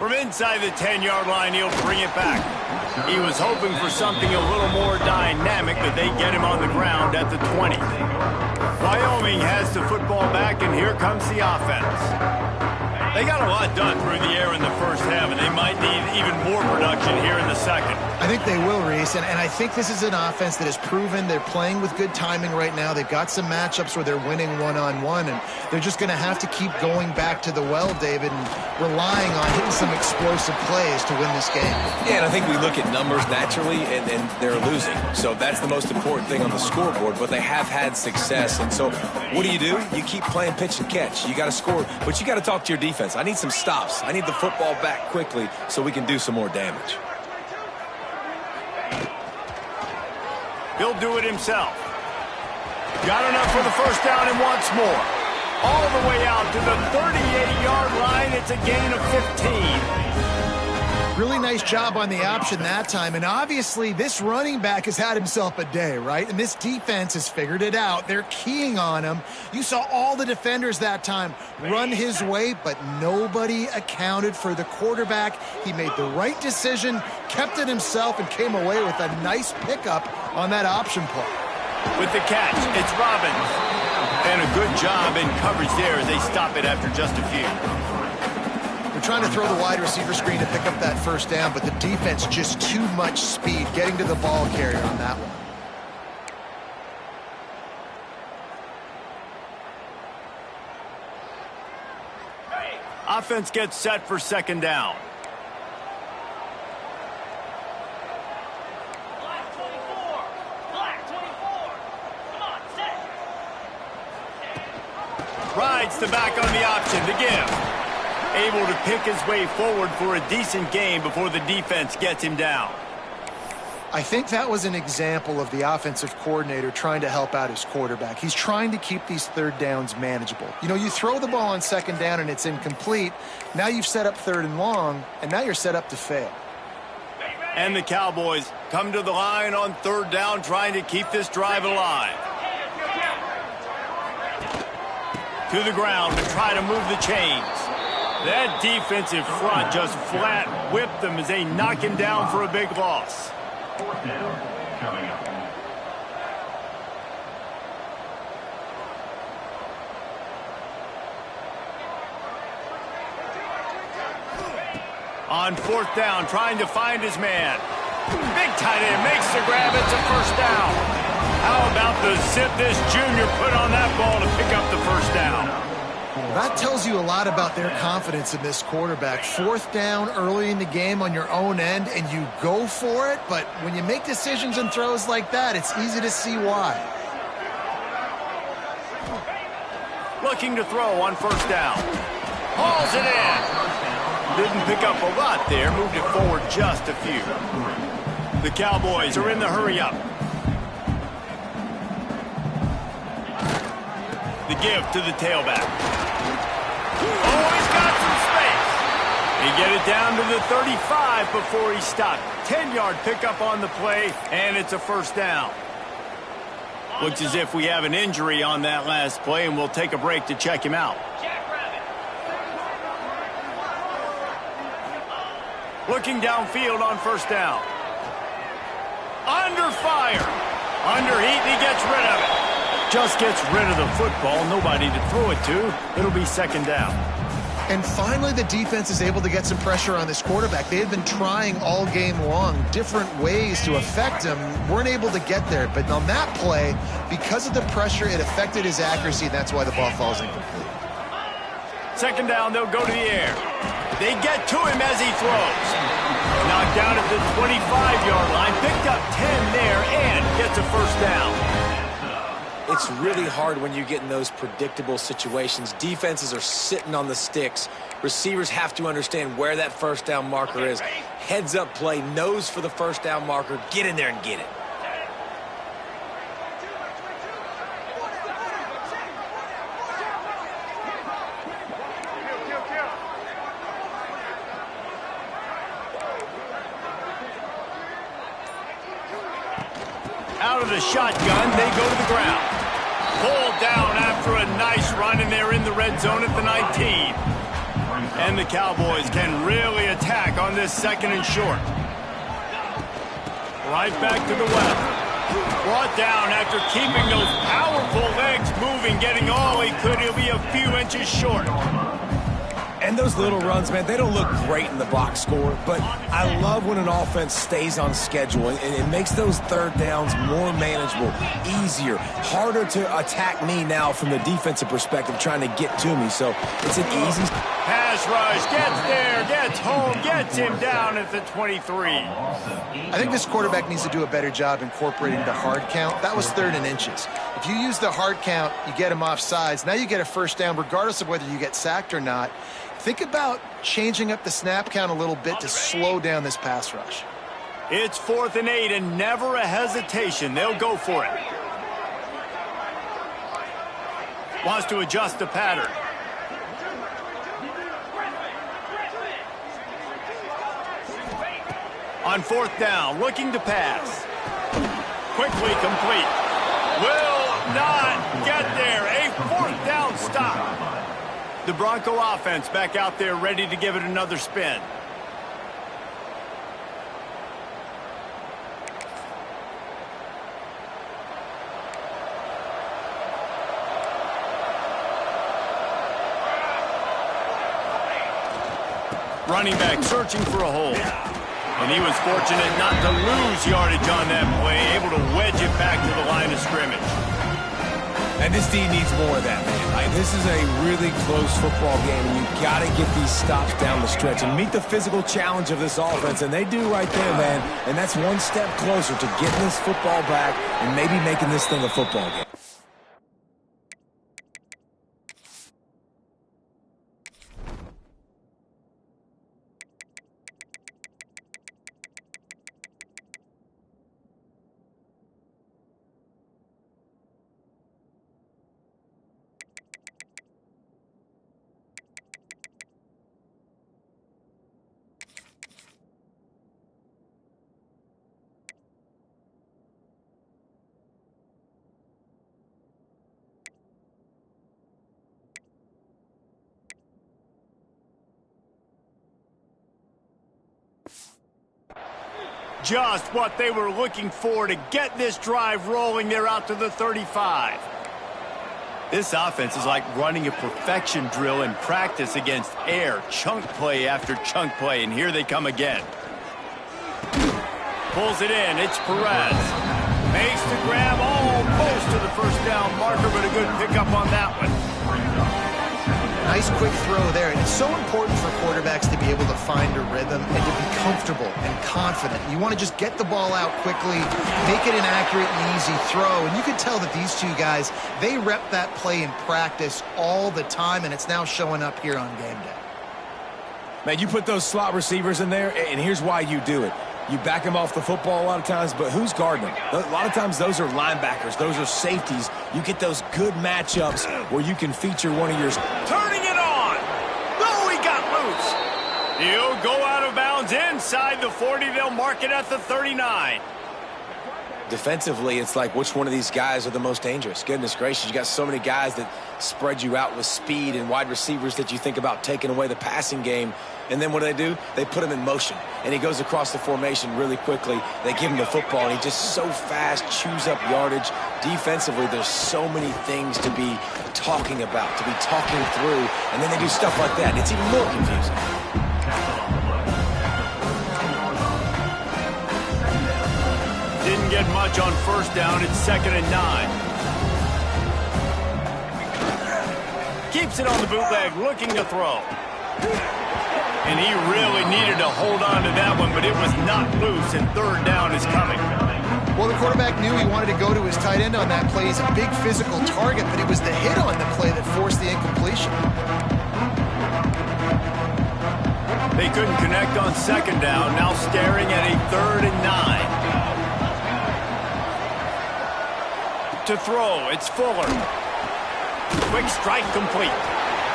From inside the 10-yard line, he'll bring it back. He was hoping for something a little more dynamic, but they get him on the ground at the 20. Wyoming has the football back, and here comes the offense. They got a lot done through the air in the first half, and they might need even more production here in the second. I think they will, Reese, and I think this is an offense that has proven they're playing with good timing right now. They've got some matchups where they're winning one-on-one, and they're just going to have to keep going back to the well, David, and relying on hitting some explosive plays to win this game. Yeah, and I think we look at numbers naturally, and they're losing. So that's the most important thing on the scoreboard, but they have had success. And so what do? You keep playing pitch and catch. You got to score, but you got to talk to your defense. I need some stops. I need the football back quickly so we can do some more damage. He'll do it himself. Got enough for the first down and wants more. All the way out to the 38-yard line. It's a gain of 15. Really nice job on the option that time, and obviously this running back has had himself a day, right? And this defense has figured it out. They're keying on him. You saw all the defenders that time run his way, but nobody accounted for the quarterback. He made the right decision, kept it himself, and came away with a nice pickup on that option play. With the catch, it's Robbins. And a good job in coverage there as they stop it after just a few. Trying to throw the wide receiver screen to pick up that first down, but the defense just too much speed getting to the ball carrier on that one. Offense gets set for second down. Black 24. Black 24. Come on, set. Rides the back on the option to give. Able to pick his way forward for a decent gain before the defense gets him down. I think that was an example of the offensive coordinator trying to help out his quarterback. He's trying to keep these third downs manageable. You know, you throw the ball on second down and it's incomplete. Now you've set up third and long, and now you're set up to fail. And the Cowboys come to the line on third down, trying to keep this drive alive. To the ground to try to move the chains. That defensive front just flat whipped them as they knock him down for a big loss. Fourth down coming up. On fourth down, trying to find his man. Big tight end makes the grab. It's a first down. How about the zip this junior put on that ball to pick up the first down? That tells you a lot about their confidence in this quarterback. Fourth down early in the game on your own end, and you go for it, but when you make decisions and throws like that, it's easy to see why. Looking to throw on first down. Hauls it in. Didn't pick up a lot there, moved it forward just a few. The Cowboys are in the hurry-up. The give to the tailback. Oh, he's got some space. He get it down to the 35 before he stopped. 10-yard pickup on the play, and it's a first down. Looks as if we have an injury on that last play, and we'll take a break to check him out. Looking downfield on first down. Under fire. Under heat, and he gets rid of it. Just gets rid of the football. Nobody to throw it to. It'll be second down. And finally, the defense is able to get some pressure on this quarterback. They had been trying all game long different ways to affect him. Weren't able to get there. But on that play, because of the pressure, it affected his accuracy, and that's why the ball falls incomplete. Second down, they'll go to the air. They get to him as he throws. Knocked down at the 25-yard line. Picked up 10 there and gets a first down. It's really hard when you get in those predictable situations. Defenses are sitting on the sticks. Receivers have to understand where that first down marker is. Heads up play, nose for the first down marker. Get in there and get it. Out of the shotgun, they go to the ground. Pulled down after a nice run, and they're in the red zone at the 19. And the Cowboys can really attack on this 2nd and short. Right back to the left. Brought down after keeping those powerful legs moving, getting all he could. He'll be a few inches short. And those little runs, man, they don't look great in the box score, but I love when an offense stays on schedule, and it makes those 3rd downs more manageable, easier, harder to attack me now from the defensive perspective trying to get to me. So it's an easy pass rush, gets there, gets home, gets him down at the 23. I think this quarterback needs to do a better job incorporating the hard count. That was 3rd and inches. If you use the hard count, you get him off sides. Now you get a 1st down regardless of whether you get sacked or not. Think about changing up the snap count a little bit to slow down this pass rush. It's 4th and 8 and never a hesitation. They'll go for it. Wants to adjust the pattern. On 4th down, looking to pass. Quickly complete. Will not get there. A 4th down stop. The Bronco offense back out there ready to give it another spin. Running back searching for a hole. And he was fortunate not to lose yardage on that play, able to wedge it back to the line of scrimmage. And this D needs more of that, man. This is a really close football game, and you've got to get these stops down the stretch and meet the physical challenge of this offense, and they do right there, man. And that's one step closer to getting this football back and maybe making this thing a football game. Just what they were looking for to get this drive rolling. They're out to the 35. This offense is like running a perfection drill in practice against air. Chunk play after chunk play, and here they come again. Pulls it in. It's Perez. Makes the grab almost to the 1st down marker, but a good pickup on that one. Nice quick throw there. And it's so important for quarterbacks to be able to find a rhythm and to be comfortable and confident. You want to just get the ball out quickly, make it an accurate and easy throw. And you can tell that these two guys, they rep that play in practice all the time, and it's now showing up here on game day. Man, you put those slot receivers in there, and here's why you do it. You back them off the football a lot of times, but who's guarding them? A lot of times those are linebackers. Those are safeties. You get those good matchups where you can feature one of yours. Turning it on. Oh, he got loose. He'll go out of bounds inside the 40. They'll mark it at the 39. Defensively, it's like which one of these guys are the most dangerous? Goodness gracious, you got so many guys that spread you out with speed and wide receivers that you think about taking away the passing game. And then what do? They put him in motion, and he goes across the formation really quickly. They give him the football, and he just so fast chews up yardage. Defensively, there's so many things to be talking about, to be talking through, and then they do stuff like that, and it's even more confusing. Didn't get much on 1st down. It's 2nd and 9. Keeps it on the bootleg, looking to throw. And he really needed to hold on to that one, but it was not loose, and 3rd down is coming. Well, the quarterback knew he wanted to go to his tight end on that play. He's a big physical target, but it was the hit on the play that forced the incompletion. They couldn't connect on 2nd down, now staring at a 3rd and 9. To throw, it's Fuller. Quick strike complete.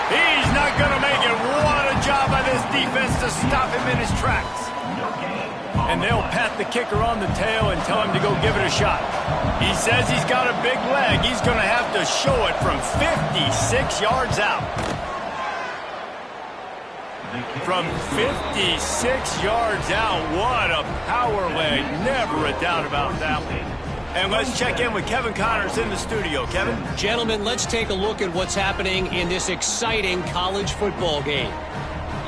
He's not going to make it. What a job by this defense to stop him in his tracks. And they'll pat the kicker on the tail and tell him to go give it a shot. He says he's got a big leg. He's going to have to show it from 56 yards out. From 56 yards out, what a power leg. Never a doubt about that one. And let's check in with Kevin Connors in the studio. Kevin? Gentlemen, let's take a look at what's happening in this exciting college football game.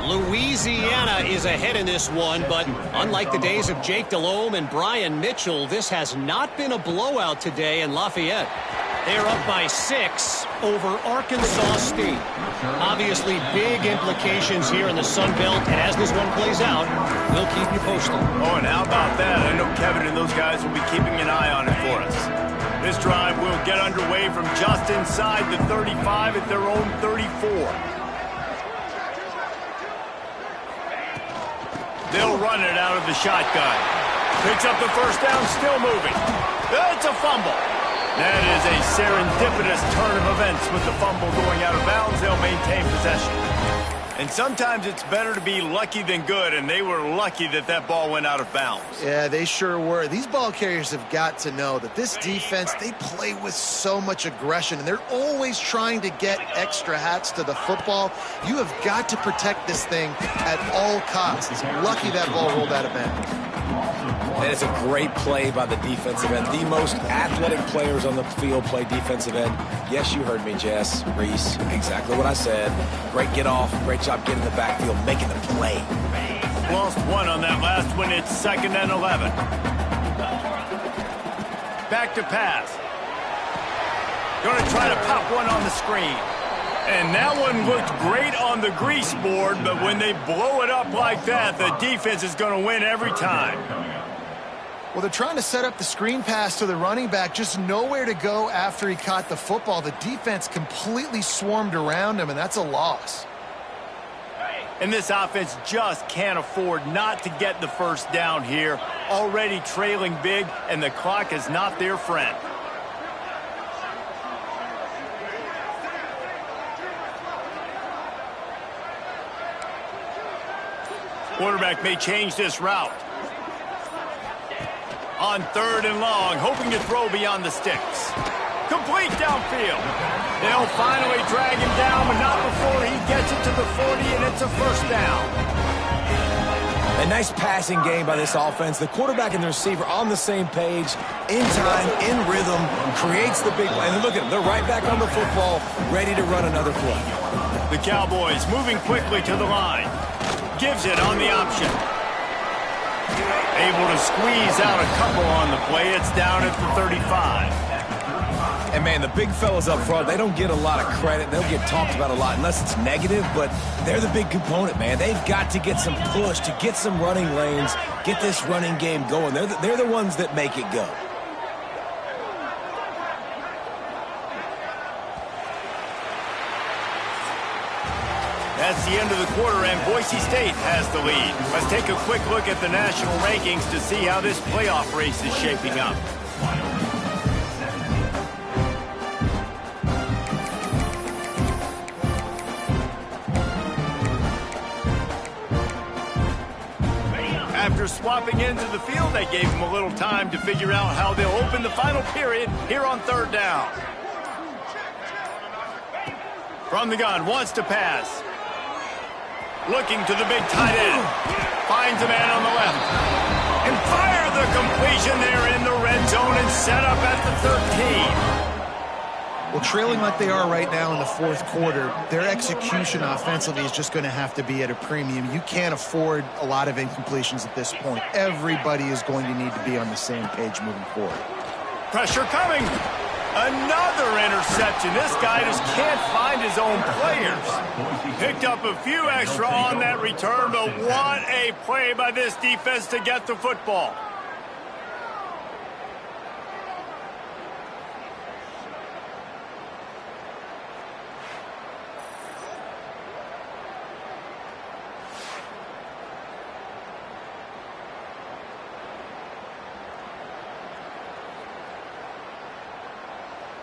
Louisiana is ahead in this one, but unlike the days of Jake Delhomme and Brian Mitchell, this has not been a blowout today in Lafayette. They're up by 6 over Arkansas State. Obviously, big implications here in the Sun Belt, and as this one plays out, we'll keep you posted. Oh, and how about that? I know Kevin and those guys will be keeping an eye on it for us. This drive will get underway from just inside the 35 at their own 34. They'll run it out of the shotgun. Picks up the first down, still moving. It's a fumble. That is a serendipitous turn of events with the fumble going out of bounds. They'll maintain possession. And sometimes it's better to be lucky than good, and they were lucky that that ball went out of bounds. Yeah, they sure were. These ball carriers have got to know that this defense, they play with so much aggression, and they're always trying to get extra hats to the football. You have got to protect this thing at all costs. Lucky that ball rolled out of bounds. And it's a great play by the defensive end. The most athletic players on the field play defensive end. Yes, you heard me, Jess, Reese. Exactly what I said. Great get off. Great job getting the backfield, making the play. Lost one on that last one. It's 2nd and 11. Back to pass. Going to try to pop one on the screen. And that one looked great on the grease board, but when they blow it up like that, the defense is going to win every time. Well, they're trying to set up the screen pass to the running back, just nowhere to go after he caught the football. The defense completely swarmed around him, and that's a loss. And this offense just can't afford not to get the first down here. Already trailing big, and the clock is not their friend. Quarterback may change this route. On 3rd and long, hoping to throw beyond the sticks. Complete downfield. They'll finally drag him down, but not before he gets it to the 40, and it's a first down. A nice passing game by this offense. The quarterback and the receiver on the same page, in time, in rhythm, creates the big play. And look at them, they're right back on the football, ready to run another play. The Cowboys moving quickly to the line. Gives it on the option. Able to squeeze out a couple on the play. It's down at the 35. And, man, the big fellas up front, they don't get a lot of credit. They'll get talked about a lot unless it's negative, but they're the big component, man. They've got to get some push, to get some running lanes, get this running game going. They're the ones that make it go. That's the end of the quarter, and Boise State has the lead. Let's take a quick look at the national rankings to see how this playoff race is shaping up. After swapping into the field, they gave them a little time to figure out how they'll open the final period here on 3rd down. From the gun, wants to pass. Looking to the big tight end. Finds a man on the left. And fire the completion there in the red zone and set up at the 13. Well, trailing like they are right now in the 4th quarter, their execution offensively is just going to have to be at a premium. You can't afford a lot of incompletions at this point. Everybody is going to need to be on the same page moving forward. Pressure coming. Another interception. This guy just can't find his own players. Picked up a few extra on that return, but what a play by this defense to get the football.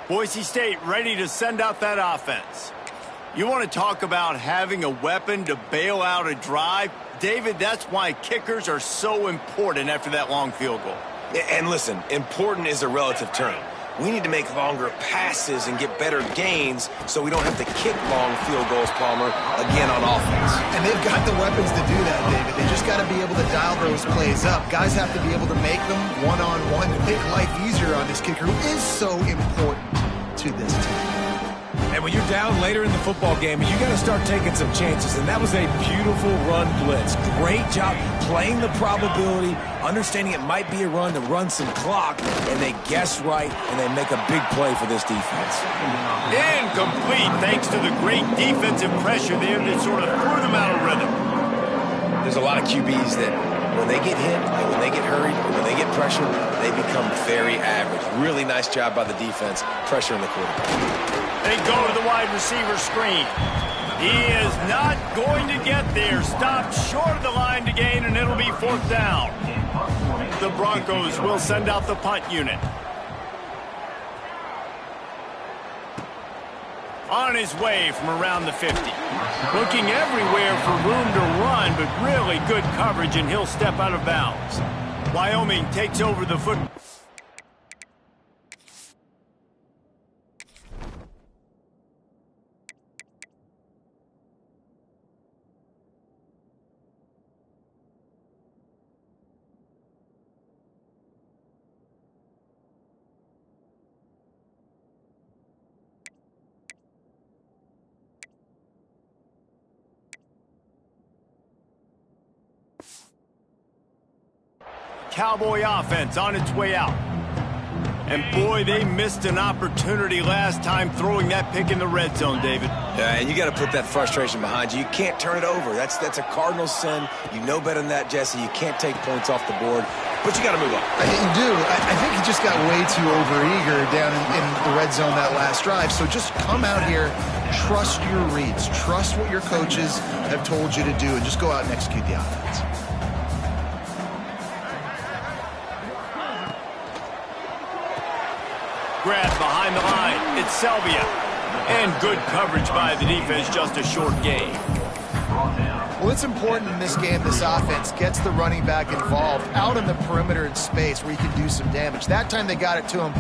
Boise State ready to send out that offense. You want to talk about having a weapon to bail out a drive? David, that's why kickers are so important after that long field goal. And listen, important is a relative term. we need to make longer passes and get better gains so we don't have to kick long field goals, Palmer, again on offense. And they've got the weapons to do that, David. They just got to be able to dial those plays up. Guys have to be able to make them one-on-one to make life easier on this kicker, who is so important to this team. And when you're down later in the football game, you got to start taking some chances. And that was a beautiful run blitz. Great job playing the probability, understanding it might be a run to run some clock, and they guess right, and they make a big play for this defense. Incomplete, thanks to the great defensive pressure there that sort of threw them out of rhythm. There's a lot of QBs that when they get hit, and when they get hurried, and when they get pressured, they become very average. Really nice job by the defense, pressuring the quarterback. They go to the wide receiver screen. He is not going to get there. Stopped short of the line to gain, and it'll be 4th down. The Broncos will send out the punt unit. On his way from around the 50. Looking everywhere for room to run, but really good coverage, and he'll step out of bounds. Wyoming takes over the football. Cowboy offense on its way out. And boy, they missed an opportunity last time throwing that pick in the red zone, David. Yeah, and you got to put that frustration behind you. You can't turn it over. That's a cardinal sin. You know better than that, Jesse. You can't take points off the board, but you got to move on. I think you do. I think he just got way too overeager down in the red zone that last drive. So just come out here, trust your reads, trust what your coaches have told you to do, and just go out and execute the offense. Grab behind the line. It's Selvia. And good coverage by the defense, just a short gain. Well, it's important in this game, this offense gets the running back involved out in the perimeter in space where he can do some damage. That time they got it to him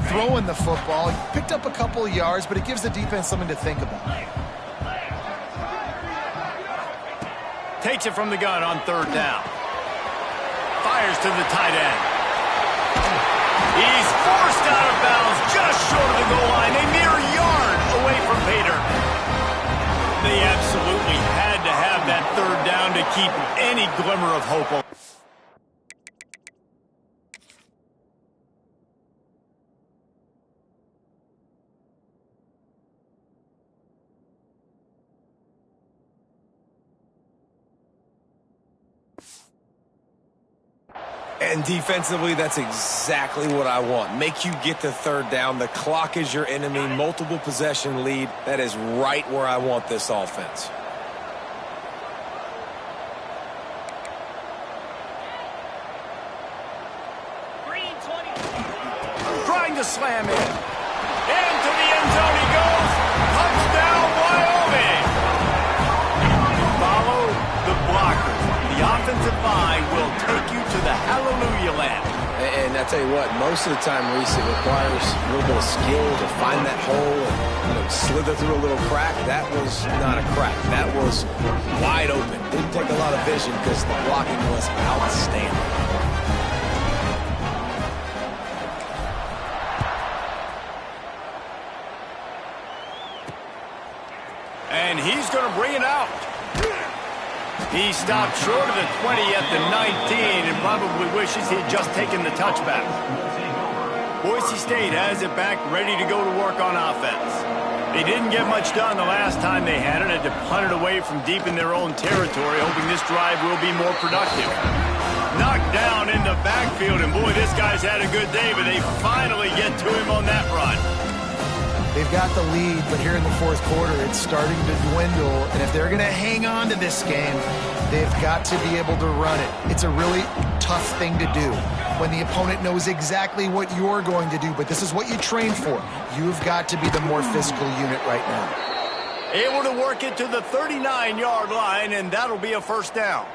throwing the football. He picked up a couple of yards, but it gives the defense something to think about. Takes it from the gun on 3rd down. Fires to the tight end. He's forced out of bounds just short of the goal line, a mere yard away from Pater. They absolutely had to have that 3rd down to keep any glimmer of hope on. And defensively, that's exactly what I want. Make you get the 3rd down. The clock is your enemy. Multiple possession lead. That is right where I want this offense. Green 20. Trying to slam in. Into the end zone he goes. Touchdown, Wyoming. Follow the blockers. The offensive line will take you to the hallelujah land. And I tell you what, most of the time, Reese, it requires a little bit of skill to find that hole and slither through a little crack. That was not a crack. That was wide open. Didn't take a lot of vision because the blocking was outstanding. And he's going to bring it out. He stopped short of the 20 at the 19 and probably wishes he had just taken the touchback. Boise State has it back, ready to go to work on offense. They didn't get much done the last time they had it. Had to punt it away from deep in their own territory, hoping this drive will be more productive. Knocked down in the backfield, and boy, this guy's had a good day, but they finally get to him on that run. They've got the lead, but here in the 4th quarter, it's starting to dwindle. And if they're going to hang on to this game, they've got to be able to run it. It's a really tough thing to do when the opponent knows exactly what you're going to do, but this is what you train for. You've got to be the more physical unit right now. Able to work it to the 39-yard line, and that'll be a 1st down.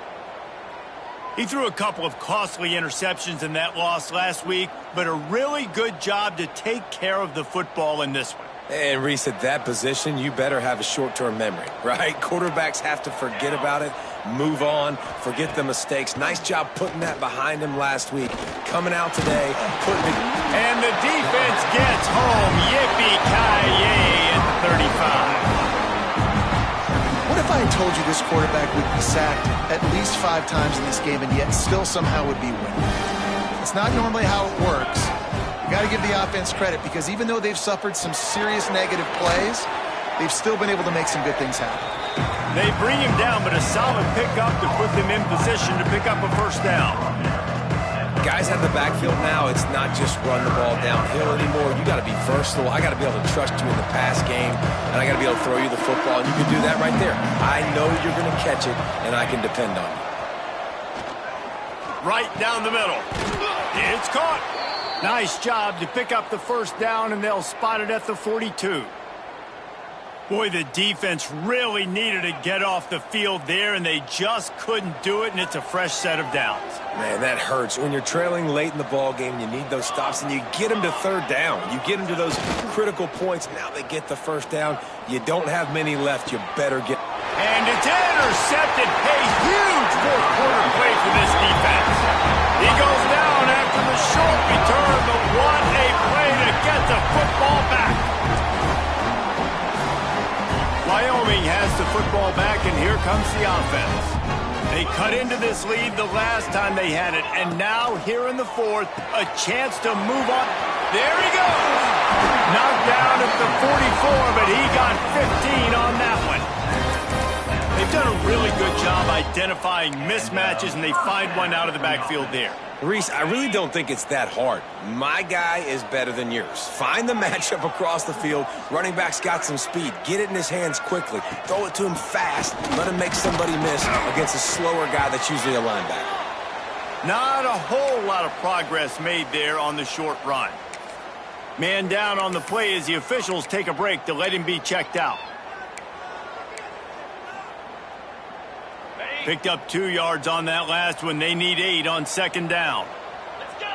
He threw a couple of costly interceptions in that loss last week, but a really good job to take care of the football in this one. And Reese, at that position, you better have a short-term memory, right? Quarterbacks have to forget about it, move on, forget the mistakes. Nice job putting that behind him last week. Coming out today, putting it... And the defense gets home. Yippee-ki-yay at the 35. What if I had told you this quarterback would be sacked at least 5 times in this game and yet still somehow would be winning? It's not normally how it works. You got to give the offense credit because even though they've suffered some serious negative plays, they've still been able to make some good things happen. They bring him down, but a solid pickup to put them in position to pick up a first down. Guys have the backfield now. It's not just run the ball downhill anymore. You got to be versatile. I got to be able to trust you in the pass game, and I got to be able to throw you the football, and you can do that right there. I know you're going to catch it, and I can depend on you. Right down the middle. It's caught. Nice job to pick up the first down, and they'll spot it at the 42. Boy, the defense really needed to get off the field there, and they just couldn't do it, and it's a fresh set of downs. Man, that hurts. When you're trailing late in the ball game, you need those stops, and you get them to third down. You get them to those critical points. Now they get the first down. You don't have many left. You better get... And it's intercepted. A huge fourth-quarter play for this defense. He goes down after the short return, but what a play to get the football back. Wyoming has the football back, and here comes the offense. They cut into this lead the last time they had it, and now here in the fourth, a chance to move on. There he goes. Knocked down at the 44, but he got 15 on that one. They've done a really good job identifying mismatches, and they find one out of the backfield there. Reese, I really don't think it's that hard. My guy is better than yours. Find the matchup across the field. Running back's got some speed. Get it in his hands quickly. Throw it to him fast. Let him make somebody miss against a slower guy that's usually a linebacker. Not a whole lot of progress made there on the short run. Man down on the play as the officials take a break to let him be checked out. Picked up 2 yards on that last one. They need 8 on second down. Let's go.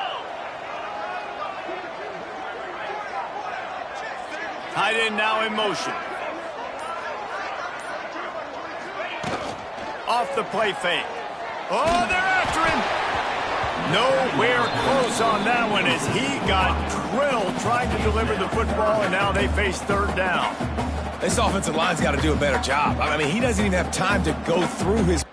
Tight end now in motion. Off the play fake. Oh, they're after him. Nowhere close on that one as he got drilled trying to deliver the football, and now they face third down. This offensive line's got to do a better job. I mean, he doesn't even have time to go through his...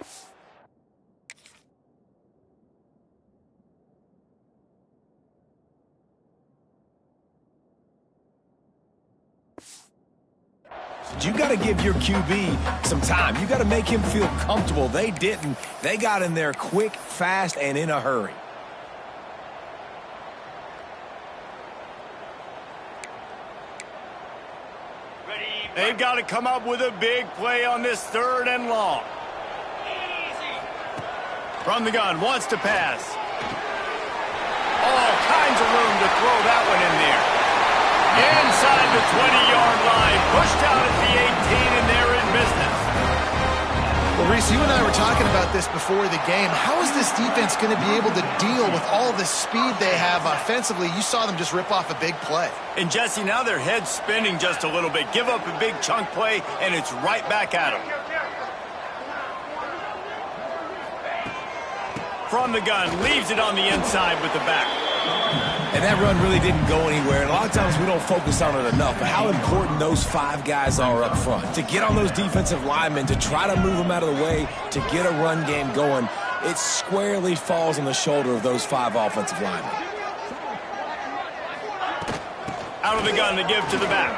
You got to give your QB some time. You got to make him feel comfortable. They didn't. They got in there quick, fast, and in a hurry. They've got to come up with a big play on this third and long. From the gun, wants to pass. All kinds of room to throw that one in there. Inside the 20-yard line, pushed out at the 18, and they're in business. Well, Reese, you and I were talking about this before the game. How is this defense going to be able to deal with all the speed they have offensively? You saw them just rip off a big play. And, Jesse, now their head's spinning just a little bit. Give up a big chunk play, and it's right back at them. From the gun, leaves it on the inside with the back. And that run really didn't go anywhere. And a lot of times we don't focus on it enough. But how important those 5 guys are up front. To get on those defensive linemen, to try to move them out of the way, to get a run game going, it squarely falls on the shoulder of those 5 offensive linemen. Out of the gun to give to the back.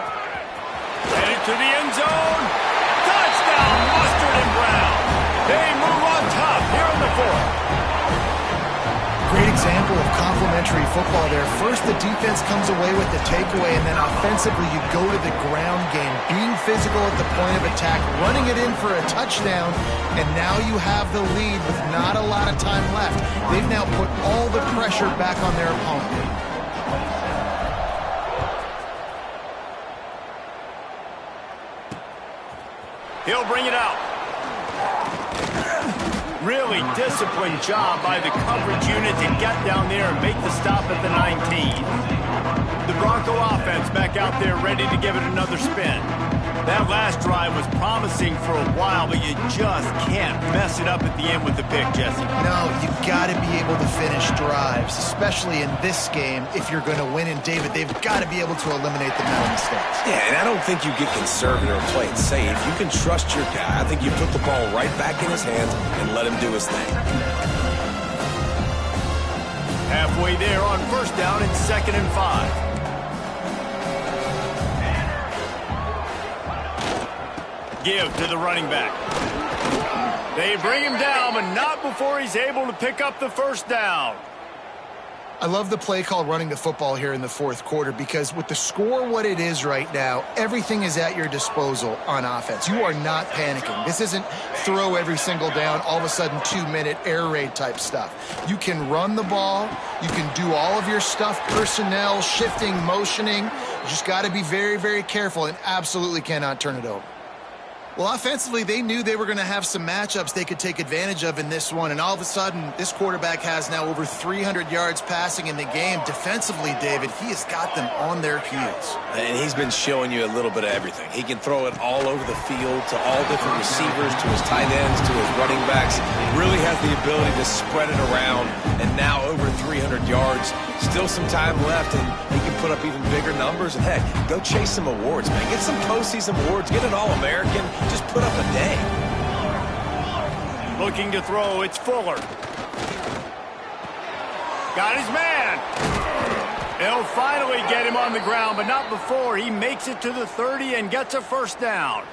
Headed to the end zone. Touchdown, Mustard and Brown. They move on top here in the fourth. Great example of complementary football there. First, the defense comes away with the takeaway, and then offensively, you go to the ground game, being physical at the point of attack, running it in for a touchdown, and now you have the lead with not a lot of time left. They've now put all the pressure back on their opponent. He'll bring it out. Really disciplined job by the coverage unit to get down there and make the stop at the 19. The Bronco offense back out there ready to give it another spin. That last drive was promising for a while, but you just can't mess it up at the end with the pick, Jesse. No, you've got to be able to finish drives, especially in this game if you're going to win. And, David, they've got to be able to eliminate the mental mistakes. Yeah, and I don't think you get conservative or play it safe. You can trust your guy. I think you put the ball right back in his hands and let him do his thing. Halfway there on first down and 2nd and 5. Give to the running back. They bring him down, but not before he's able to pick up the first down. I love the play call running the football here in the fourth quarter because with the score what it is right now, everything is at your disposal on offense. You are not panicking. This isn't throw every single down, all of a sudden 2-minute air raid type stuff. You can run the ball. You can do all of your stuff, personnel, shifting, motioning. You just got to be very, very careful and absolutely cannot turn it over. Well, offensively, they knew they were going to have some matchups they could take advantage of in this one, and all of a sudden, this quarterback has now over 300 yards passing in the game. Defensively, David, he has got them on their heels. And he's been showing you a little bit of everything. He can throw it all over the field to all different receivers, to his tight ends, to his running backs. Really has the ability to spread it around, and now over 300 yards. Still some time left, and he can put up even bigger numbers. And, heck, go chase some awards, man. Get some postseason awards. Get an All-American. Just put up a day. Looking to throw, it's Fuller. Got his man. They'll finally get him on the ground, but not before he makes it to the 30 and gets a first down.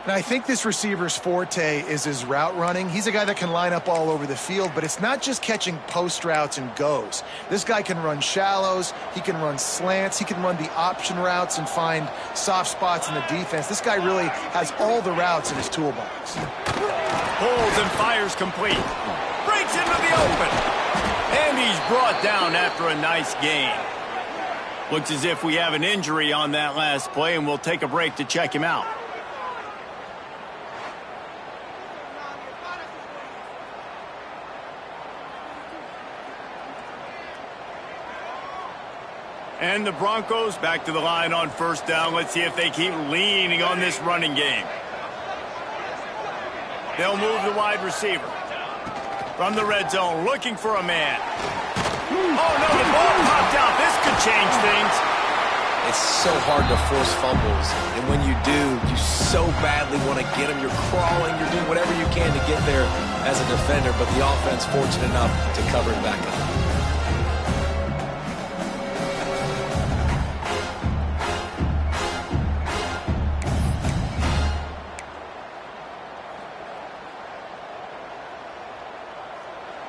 And I think this receiver's forte is his route running. He's a guy that can line up all over the field, but it's not just catching post routes and goes. This guy can run shallows, he can run slants, he can run the option routes and find soft spots in the defense. This guy really has all the routes in his toolbox. Pulls and fires complete. Breaks into the open. And he's brought down after a nice gain. Looks as if we have an injury on that last play, and we'll take a break to check him out. And the Broncos back to the line on first down. Let's see if they keep leaning on this running game. They'll move the wide receiver. From the red zone, looking for a man. Oh, no, the ball popped out. This could change things. It's so hard to force fumbles. And when you do, you so badly want to get them. You're crawling. You're doing whatever you can to get there as a defender. But the offense fortunate enough to cover it back up.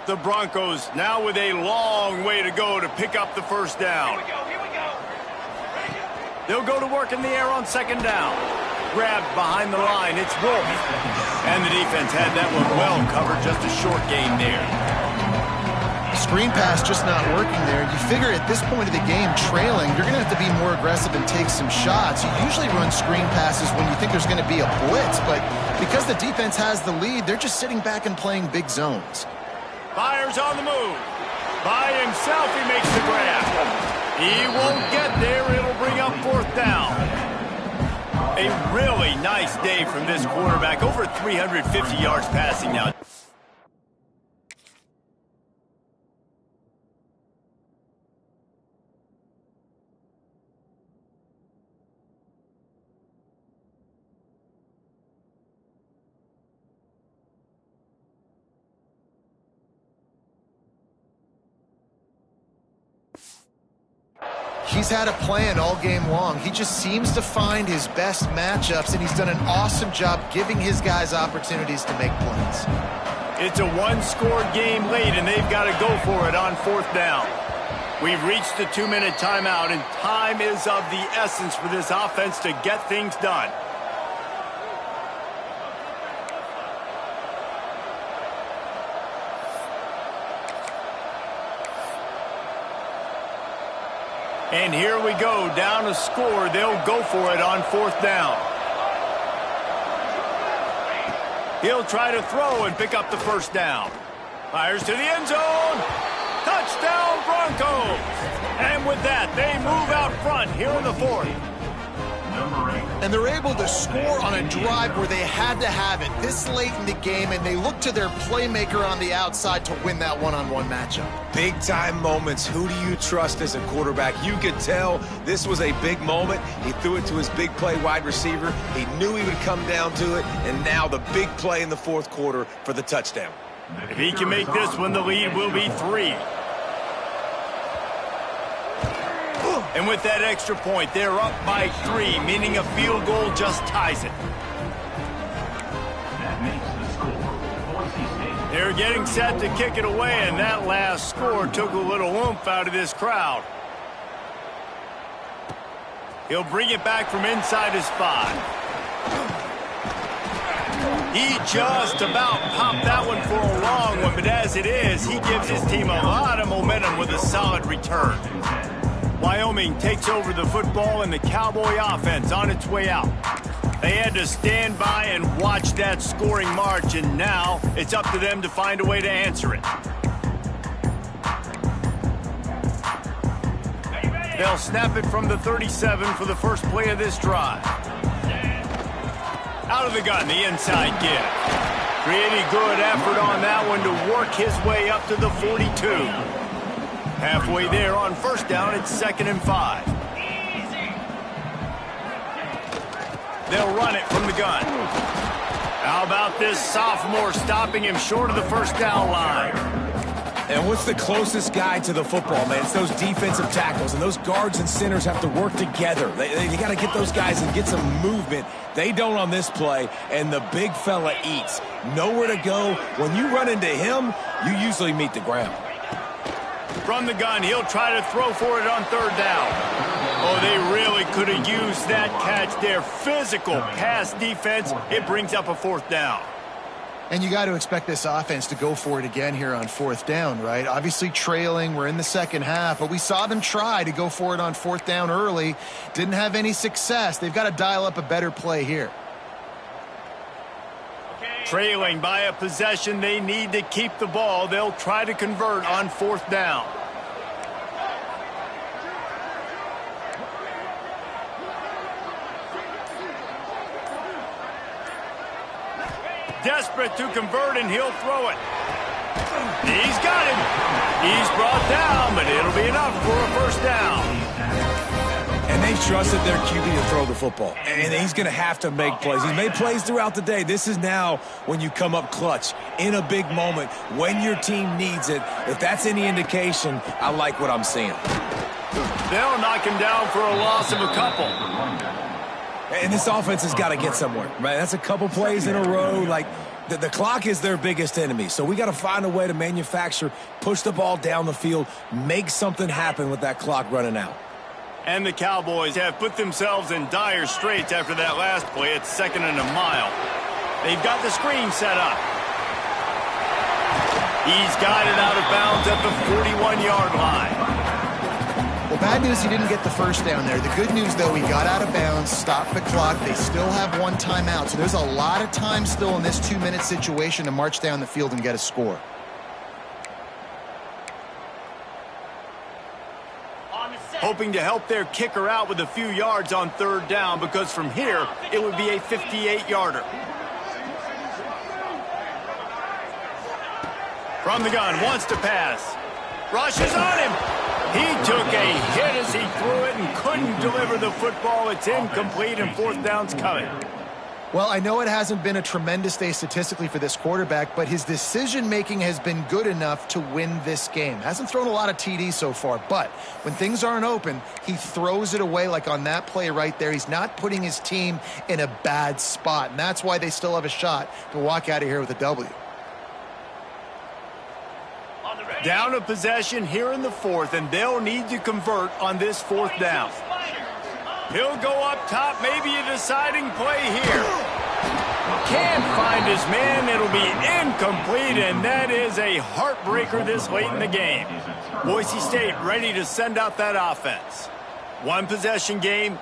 The Broncos now with a long way to go to pick up the first down. Here we go. They'll go to work in the air on second down. Grabbed behind the line, it's Wolf. And the defense had that one well covered, just a short gain there. Screen pass just not working there. You figure at this point of the game, trailing, you're going to have to be more aggressive and take some shots. You usually run screen passes when you think there's going to be a blitz, but because the defense has the lead, they're just sitting back and playing big zones. Fires on the move. By himself, he makes the grab. He won't get there. It'll bring up fourth down. A really nice day from this quarterback. Over 350 yards passing now. He's had a plan all game long. He just seems to find his best matchups, and he's done an awesome job giving his guys opportunities to make plays. It's a one-score game late, and they've got to go for it on fourth down. We've reached the 2-minute timeout, and time is of the essence for this offense to get things done. And here we go, down a score. They'll go for it on fourth down. He'll try to throw and pick up the first down. Fires to the end zone. Touchdown, Broncos. And with that, they move out front here in the fourth. And they're able to score on a drive where they had to have it this late in the game, and they look to their playmaker on the outside to win that one-on-one matchup. Big-time moments. Who do you trust as a quarterback? You could tell this was a big moment. He threw it to his big play wide receiver. He knew he would come down to it, and now the big play in the fourth quarter for the touchdown. If he can make this one, the lead will be 3. And with that extra point, they're up by 3, meaning a field goal just ties it. That makes the score. Boise State. They're getting set to kick it away, and that last score took a little oomph out of this crowd. He'll bring it back from inside his 5. He just about popped that one for a long one, but as it is, he gives his team a lot of momentum with a solid return. Wyoming takes over the football and the Cowboy offense on its way out. They had to stand by and watch that scoring march, and now it's up to them to find a way to answer it. They'll snap it from the 37 for the first play of this drive. Out of the gun, the inside give. Pretty good effort on that one to work his way up to the 42. Halfway there on first down, it's 2nd and 5. They'll run it from the gun. How about this sophomore stopping him short of the first down line? And what's the closest guy to the football, man? It's those defensive tackles, and those guards and centers have to work together. They got to get those guys and get some movement. They don't on this play, and the big fella eats. Nowhere to go. When you run into him, you usually meet the ground. From the gun, he'll try to throw for it on 3rd down. Oh, they really could have used that catch there. Physical pass defense. It brings up a 4th down. And you got to expect this offense to go for it again here on 4th down, right? Obviously trailing, we're in the second half, but we saw them try to go for it on 4th down early. Didn't have any success. They've got to dial up a better play here. Trailing by a possession, they need to keep the ball. They'll try to convert on 4th down. Desperate to convert, and he'll throw it. He's got him. He's brought down, but it'll be enough for a first down. And they've trusted their QB to throw the football. And he's going to have to make plays. He's made plays throughout the day. This is now when you come up clutch in a big moment when your team needs it. If that's any indication, I like what I'm seeing. They'll knock him down for a loss of a couple. And this offense has got to get somewhere, right? That's a couple plays in a row. Like, the clock is their biggest enemy. So we got to find a way to manufacture, push the ball down the field, make something happen with that clock running out. And the Cowboys have put themselves in dire straits after that last play. It's 2nd and a mile. They've got the screen set up. He's got it out of bounds at the 41-yard line. Well, bad news, he didn't get the first down there. The good news, though, he got out of bounds, stopped the clock. They still have 1 timeout. So there's a lot of time still in this 2-minute situation to march down the field and get a score. Hoping to help their kicker out with a few yards on 3rd down, because from here, it would be a 58-yarder. From the gun, wants to pass. Rushes on him. He took a hit as he threw it and couldn't deliver the football. It's incomplete, and 4th down's coming. Well, I know it hasn't been a tremendous day statistically for this quarterback, but his decision-making has been good enough to win this game. Hasn't thrown a lot of TDs so far, but when things aren't open, he throws it away like on that play right there. He's not putting his team in a bad spot, and that's why they still have a shot to walk out of here with a W. Down a possession here in the 4th, and they'll need to convert on this 4th down. He'll go up top, maybe a deciding play here. Can't find his man. It'll be incomplete, and that is a heartbreaker this late in the game. Boise State ready to send out that offense. 1 possession game.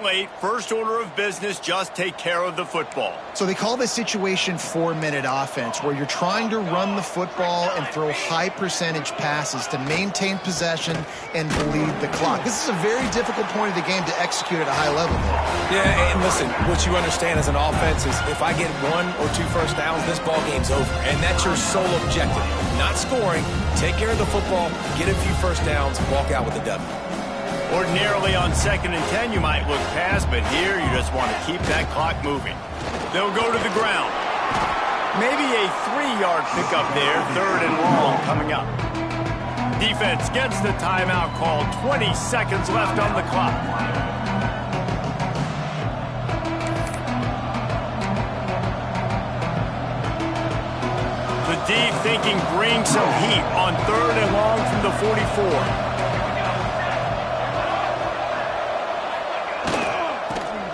late. First order of business, just take care of the football. So they call this situation 4-minute offense, where you're trying to run the football and throw high percentage passes to maintain possession and bleed the clock. This is a very difficult point of the game to execute at a high level there. Yeah, and listen, what you understand as an offense is if I get 1 or 2 first downs, this ball game's over. And that's your sole objective. Not scoring, take care of the football, get a few first downs, walk out with a W. Ordinarily on 2nd and 10, you might look past, but here you just want to keep that clock moving. They'll go to the ground. Maybe a 3-yard pickup there, 3rd and long coming up. Defense gets the timeout called. 20 seconds left on the clock. The D thinking bring some heat on 3rd and long from the 44.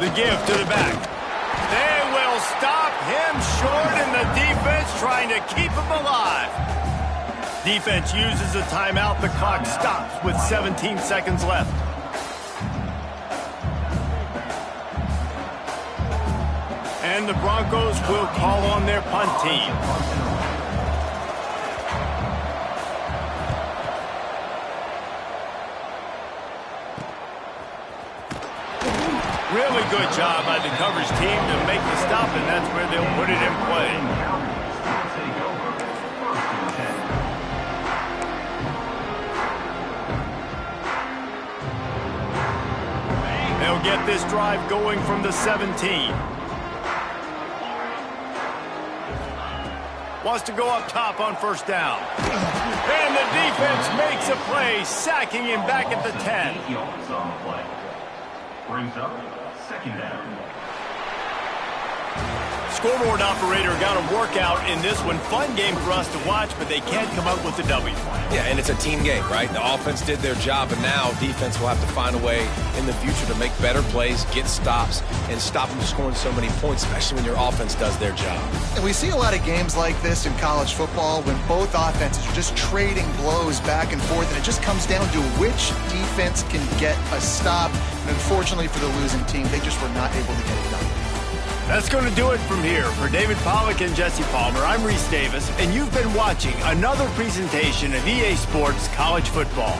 The give to the back. They will stop him short, and the defense trying to keep him alive. Defense uses a timeout. The clock stops with 17 seconds left. And the Broncos will call on their punt team. Really good job by the coverage team to make the stop, and that's where they'll put it in play. They'll get this drive going from the 17. Wants to go up top on 1st down. And the defense makes a play, sacking him back at the 10. Brings up 2nd down. Scoreboard operator got a workout in this one. Fun game for us to watch, but they can't come up with a W. Yeah, and it's a team game, right? The offense did their job, and now defense will have to find a way in the future to make better plays, get stops, and stop them from scoring so many points, especially when your offense does their job. And we see a lot of games like this in college football when both offenses are just trading blows back and forth, and it just comes down to which defense can get a stop. And unfortunately for the losing team, they just were not able to get it done. That's going to do it from here. For David Pollack and Jesse Palmer, I'm Reese Davis, and you've been watching another presentation of EA Sports College Football.